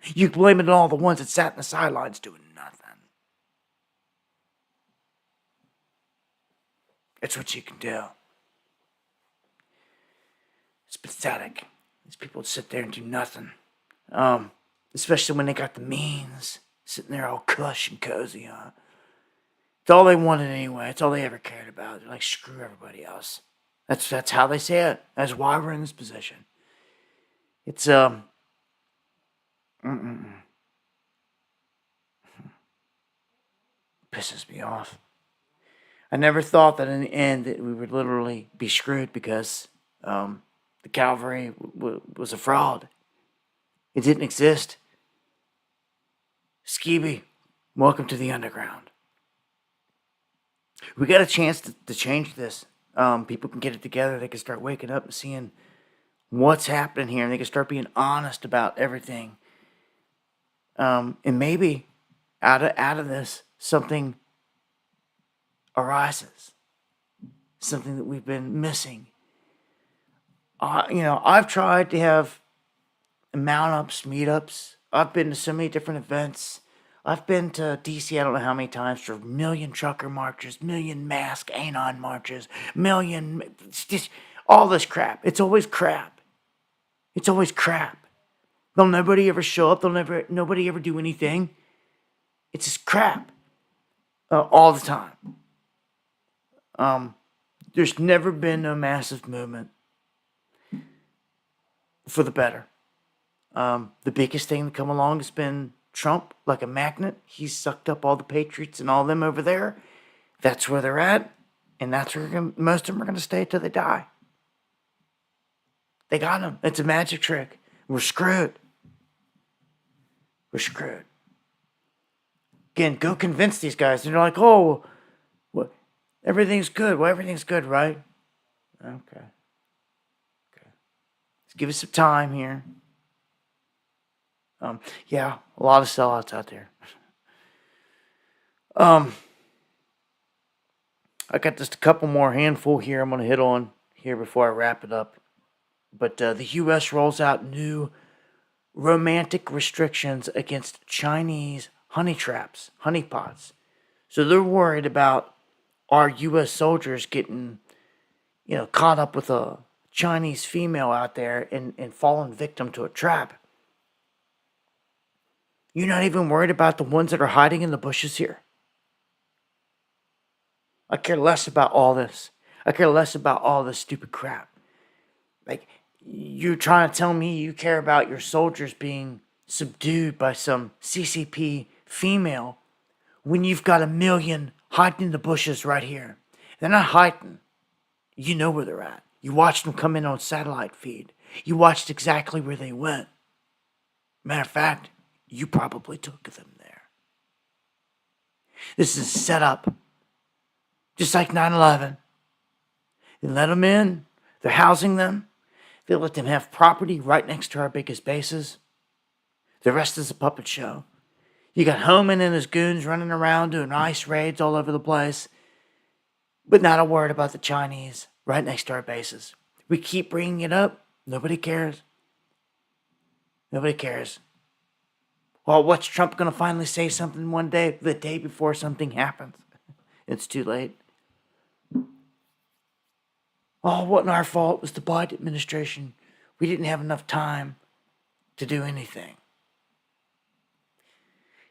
you blame it on all the ones that sat in the sidelines doing nothing. It's what you can do. It's pathetic. These people sit there and do nothing. Especially when they got the means. Sitting there all cush and cozy, huh? It's all they wanted anyway. It's all they ever cared about. They're like, screw everybody else. That's how they say it. That's why we're in this position. It's, pisses me off. I never thought that in the end that we would literally be screwed because the cavalry was a fraud. It didn't exist. Skeeby, welcome to the underground. We got a chance to change this. People can get it together. They can start waking up and seeing what's happening here, and they can start being honest about everything. And maybe out of this, something arises. Something that we've been missing. I've tried to have mount-ups, meetups. I've been to so many different events. I've been to DC, I don't know how many times, for million trucker marches, million mask anon marches, just all this crap. It's always crap. It's always crap. They'll nobody ever show up. Nobody ever do anything. It's just crap. All the time. There's never been a massive movement for the better. The biggest thing to come along has been Trump, like a magnet. He's sucked up all the patriots and all them over there. That's where they're at, and that's where most of them are going to stay till they die. They got him. It's a magic trick. We're screwed. We're screwed. Again, go convince these guys. They're like, oh, what? Everything's good. Well, everything's good, right? Okay. Let's give us some time here. Yeah, a lot of sellouts out there. I got just a couple more handful here I'm going to hit on here before I wrap it up. But the U.S. rolls out new romantic restrictions against Chinese honey traps, honeypots. So they're worried about our U.S. soldiers getting, caught up with a Chinese female out there and falling victim to a trap. You're not even worried about the ones that are hiding in the bushes here. I care less about all this. I care less about all this stupid crap. Like, you're trying to tell me you care about your soldiers being subdued by some CCP female when you've got a million hiding in the bushes right here. They're not hiding. You know where they're at. You watched them come in on satellite feed. You watched exactly where they went. Matter of fact, you probably took them there. This is set up just like 9/11. They let them in. They're housing them. They let them have property right next to our biggest bases. The rest is a puppet show. You got Homan and his goons running around doing ice raids all over the place. But not a word about the Chinese right next to our bases. We keep bringing it up. Nobody cares. Nobody cares. Well, what's Trump going to finally say something one day? The day before something happens. It's too late. Oh, it wasn't our fault. It was the Biden administration. We didn't have enough time to do anything.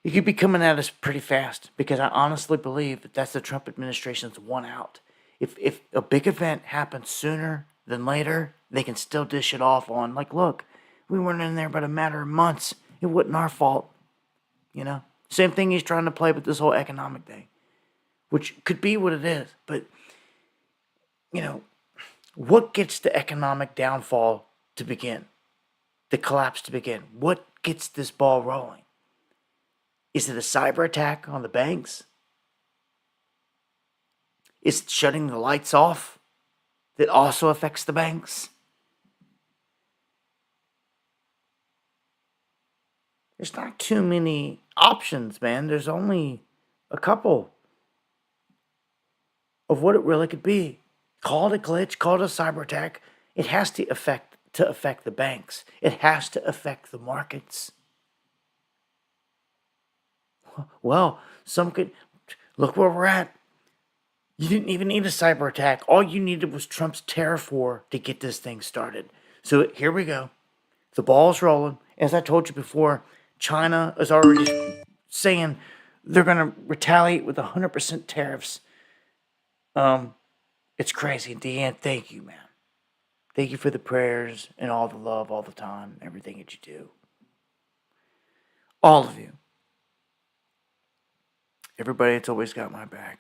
You could be coming at us pretty fast because I honestly believe that that's the Trump administration's one out. If a big event happens sooner than later, they can still dish it off on, like, look, we weren't in there but a matter of months. It wasn't our fault. You know? Same thing he's trying to play with this whole economic thing, which could be what it is. But, you know, what gets the economic downfall to begin? The collapse to begin? What gets this ball rolling? Is it a cyber attack on the banks? Is it shutting the lights off that also affects the banks? There's not too many options, man. There's only a couple of what it really could be. Call it a glitch, call it a cyber attack. It has to affect the banks. It has to affect the markets. Well, some could look where we're at. You didn't even need a cyber attack. All you needed was Trump's tariff war to get this thing started. So here we go. The ball's rolling. As I told you before, China is already saying they're going to retaliate with 100% tariffs. It's crazy. Deanne, thank you, man. Thank you for the prayers and all the love all the time, everything that you do. All of you. Everybody that's always got my back.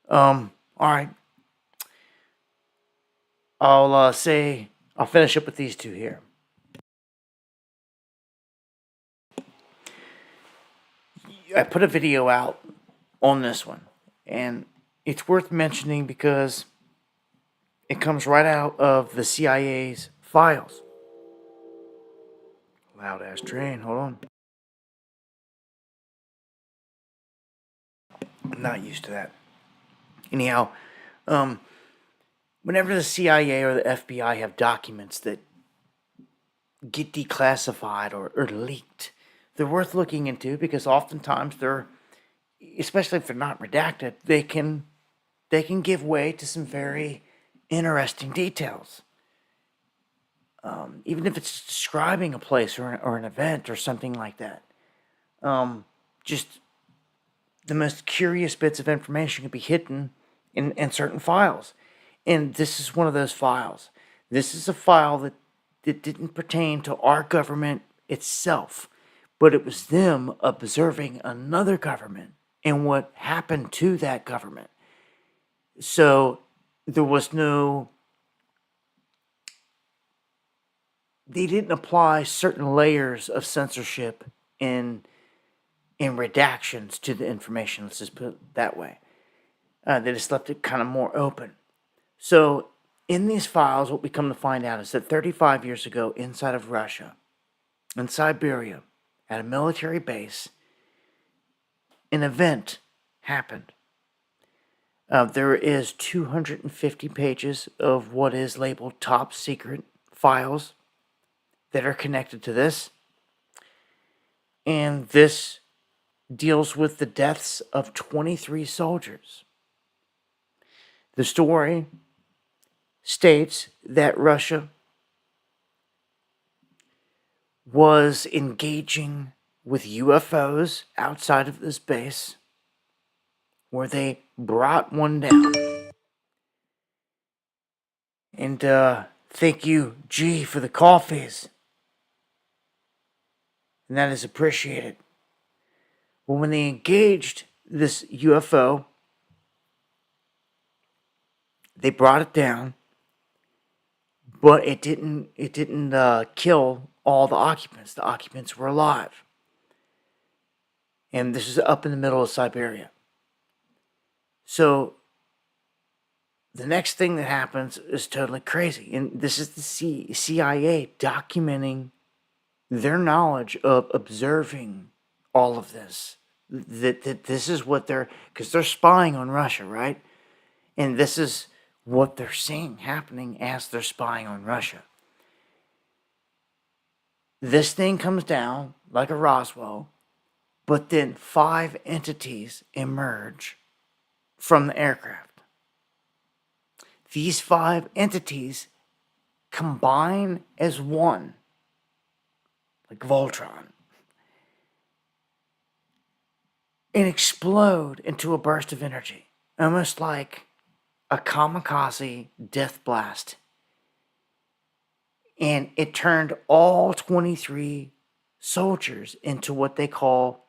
All right. I'll finish up with these two here. I put a video out on this one, and it's worth mentioning because it comes right out of the CIA's files. Loud ass train, hold on. I'm not used to that. Anyhow, whenever the CIA or the FBI have documents that get declassified or leaked, they're worth looking into because oftentimes they're, especially if they're not redacted, they can give way to some very interesting details. Even if it's describing a place or an event or something like that. Just the most curious bits of information can be hidden in certain files. And this is one of those files. This is a file that didn't pertain to our government itself, but it was them observing another government and what happened to that government. So there was no, they didn't apply certain layers of censorship in redactions to the information. Let's just put it that way. They just left it kind of more open. So in these files, what we come to find out is that 35 years ago, inside of Russia, in Siberia, at a military base, an event happened. There is 250 pages of what is labeled top secret files that are connected to this. And this deals with the deaths of 23 soldiers. The story states that Russia was engaging with UFOs outside of this base, where they brought one down. And thank you, G, for the coffees. And that is appreciated. Well, when they engaged this UFO, They brought it down, but it didn't kill all the occupants. The occupants were alive. And this is up in the middle of Siberia. So the next thing that happens is totally crazy. And this is the CIA documenting their knowledge of observing all of this. That this is what because they're spying on Russia, right? And this is what they're seeing happening as they're spying on Russia. This thing comes down like a Roswell, but then 5 entities emerge from the aircraft. These 5 entities combine as one, like Voltron, and explode into a burst of energy, almost like a kamikaze death blast. And it turned all 23 soldiers into what they call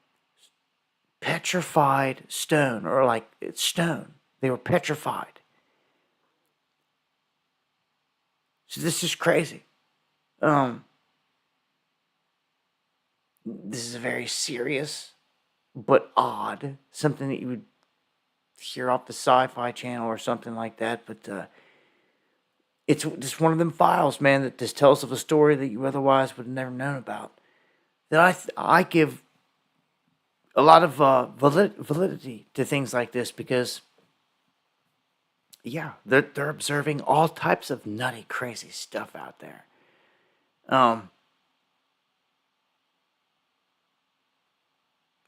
petrified stone, or like it's stone. They were petrified. So this is crazy. This is a very serious but odd, something that you would hear off the Sci-Fi Channel or something like that. But it's just one of them files, man, that just tells of a story that you otherwise would have never known about. That I give a lot of validity to things like this because, yeah, they're observing all types of nutty, crazy stuff out there.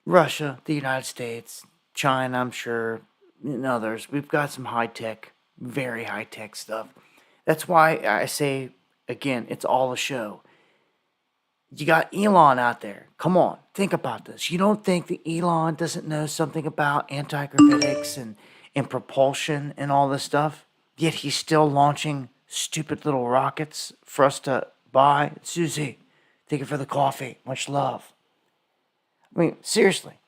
Russia, the United States, China, I'm sure, and others. We've got some high-tech, very high-tech stuff. That's why I say, again, it's all a show. You got Elon out there. Come on, think about this. You don't think that Elon doesn't know something about anti-gravitics and propulsion and all this stuff? Yet he's still launching stupid little rockets for us to buy. Susie, thank you for the coffee. Much love. I mean, seriously.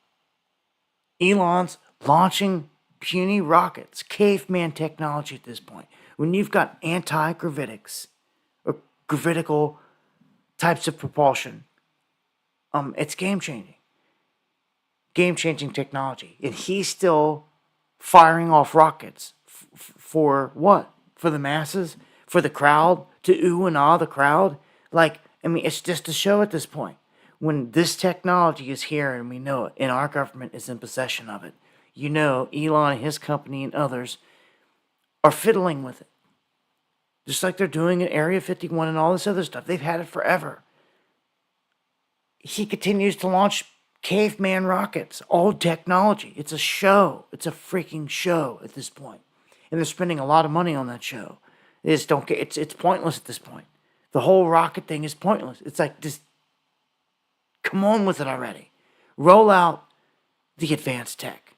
Elon's launching puny rockets, caveman technology at this point. When you've got anti-gravitics or gravitical types of propulsion, it's game-changing. Game-changing technology. And he's still firing off rockets for what? For the masses? For the crowd? To ooh and ah the crowd? Like, I mean, it's just a show at this point. When this technology is here and we know it, and our government is in possession of it, you know Elon and his company and others are fiddling with it. Just like they're doing in Area 51 and all this other stuff. They've had it forever. He continues to launch caveman rockets, old technology. It's a show. It's a freaking show at this point. And they're spending a lot of money on that show. They just don't get, it's pointless at this point. The whole rocket thing is pointless. It's like, just come on with it already. Roll out the advanced tech.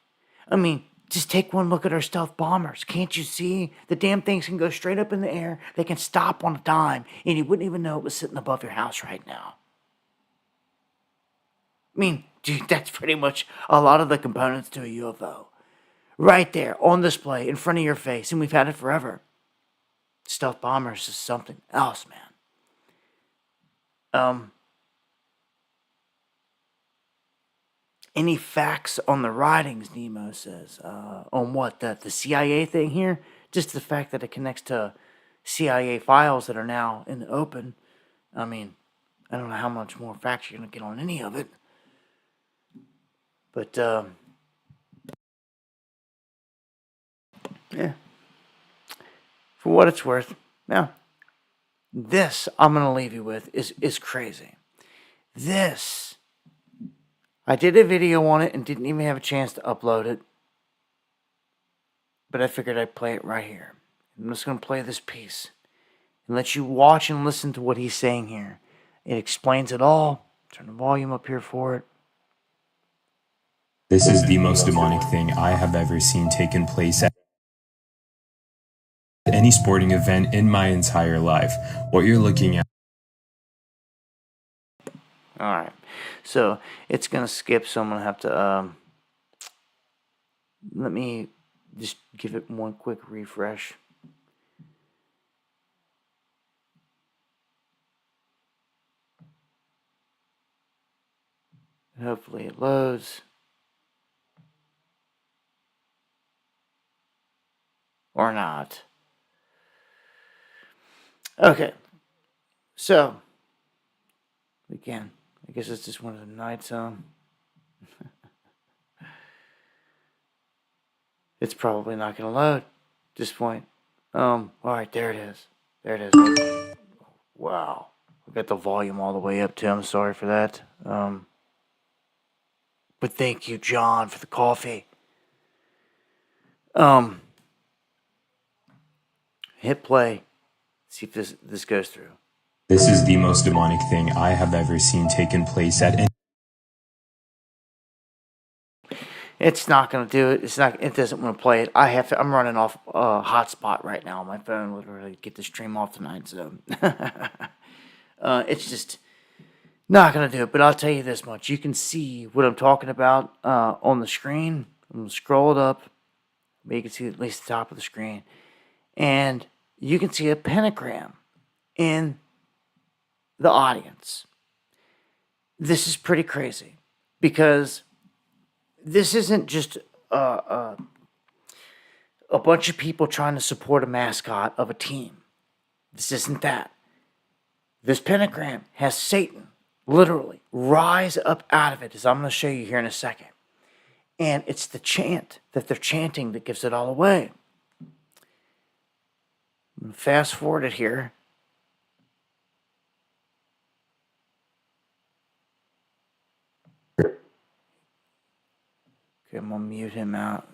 I mean, just take one look at our stealth bombers. Can't you see? The damn things can go straight up in the air. They can stop on a dime, and you wouldn't even know it was sitting above your house right now. I mean, dude, that's pretty much a lot of the components to a UFO. Right there, on display, in front of your face, and we've had it forever. Stealth bombers is something else, man. Any facts on the writings, Nemo says. On what? The CIA thing here? Just the fact that it connects to CIA files that are now in the open. I mean, I don't know how much more facts you're going to get on any of it. But, yeah. For what it's worth, now, this I'm going to leave you with is crazy. This, I did a video on it and didn't even have a chance to upload it. But I figured I'd play it right here. I'm just going to play this piece and let you watch and listen to what he's saying here. It explains it all. Turn the volume up here for it. This is the most demonic thing I have ever seen taken place at any sporting event in my entire life. What you're looking at. Alright. So it's going to skip, so I'm going to have to let me just give it one quick refresh. Hopefully it loads. Or not. Okay. So, again, I guess it's just one of the nights. It's probably not going to load at this point. All right, there it is. There it is. Wow. I got the volume all the way up too. I'm sorry for that. But thank you, John, for the coffee. Hit play. See if this goes through. This is the most demonic thing I have ever seen taken place at any. It's not gonna do it. It's not. It doesn't want to play it. I'm running off hotspot right now on my phone, literally, to get the stream off tonight. So it's just not gonna do it. But I'll tell you this much: you can see what I'm talking about on the screen. I'm gonna scroll it up. But you can see at least the top of the screen, and you can see a pentagram in the audience. This is pretty crazy because this isn't just a bunch of people trying to support a mascot of a team. This isn't that. This pentagram has Satan literally rise up out of it, as I'm going to show you here in a second. And it's the chant that they're chanting that gives it all away. I'm going to fast forward it here. Okay, I'm going to mute him out.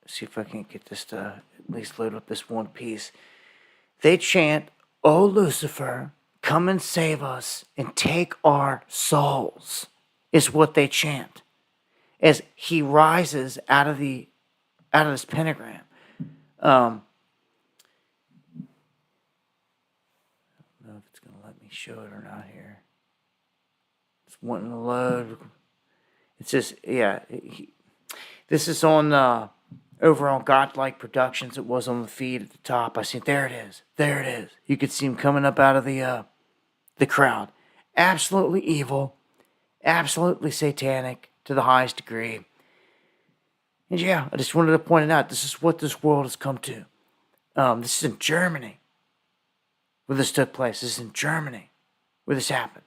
See if I can get this to at least load up this one piece. They chant, "O Lucifer, come and save us and take our souls," is what they chant as he rises out of this pentagram. I don't know if it's going to let me show it or not here. It's wanting to load. It says, yeah, this is on over on Godlike Productions. It was on the feed at the top. I see, there it is. There it is. You could see him coming up out of the crowd. Absolutely evil. Absolutely satanic to the highest degree. And yeah, I just wanted to point it out. This is what this world has come to. This is in Germany where this took place. This is in Germany where this happened.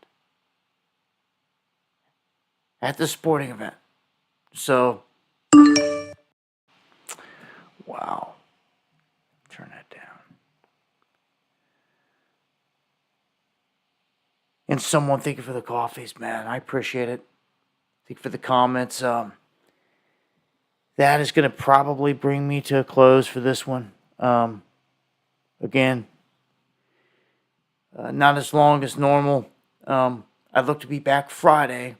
At the sporting event. So, wow. Turn that down. And someone, thank you for the coffees, man. I appreciate it. Thank you for the comments. That is going to probably bring me to a close for this one. Again, not as long as normal. I'd look to be back Friday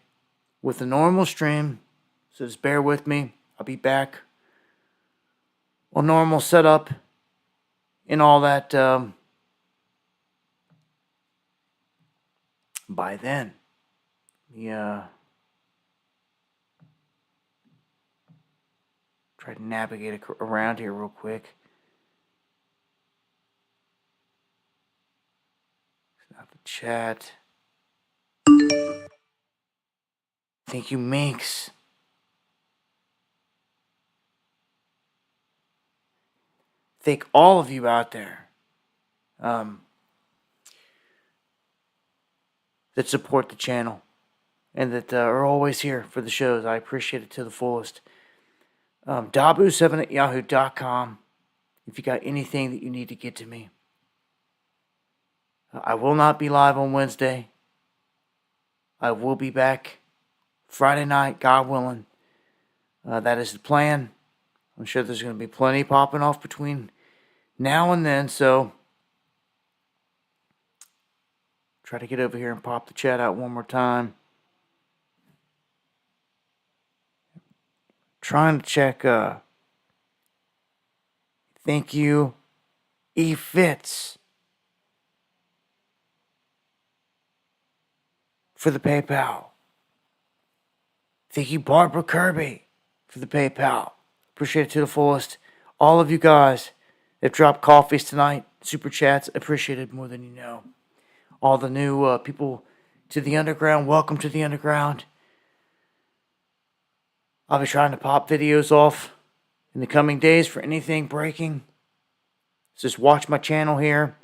with a normal stream, so just bear with me. I'll be back on normal setup and all that by then. Yeah. Try to navigate around here real quick. It's not the chat. Thank you, Minx. Thank all of you out there that support the channel and that are always here for the shows. I appreciate it to the fullest. Dabu7@yahoo.com if you got anything that you need to get to me. I will not be live on Wednesday. I will be back Friday night, God willing. That is the plan. I'm sure there's going to be plenty popping off between now and then, so try to get over here and pop the chat out one more time. Trying to check, thank you, E. Fitz, for the PayPal. Thank you, Barbara Kirby, for the PayPal. Appreciate it to the fullest. All of you guys that dropped coffees tonight, super chats, appreciate it more than you know. All the new people to the underground. Welcome to the underground. I'll be trying to pop videos off in the coming days for anything breaking. Just watch my channel here.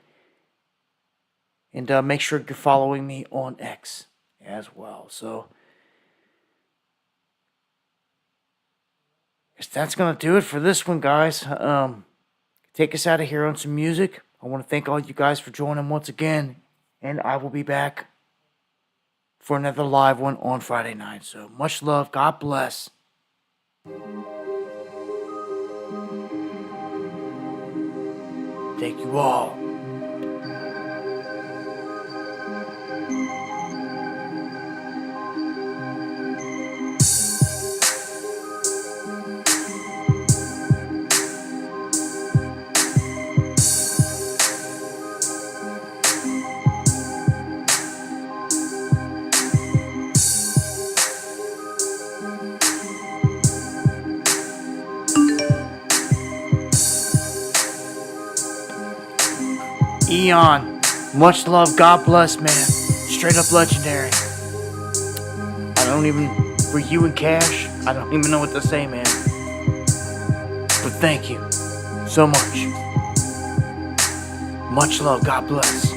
And make sure you're following me on X as well. So, I guess that's going to do it for this one, guys. Take us out of here on some music. I want to thank all you guys for joining once again. And I will be back for another live one on Friday night. So, much love. God bless. Thank you all. Eon, much love, God bless, man. Straight up legendary. I don't even, for you and Cash, I don't even know what to say, man. But thank you so much. Much love, God bless.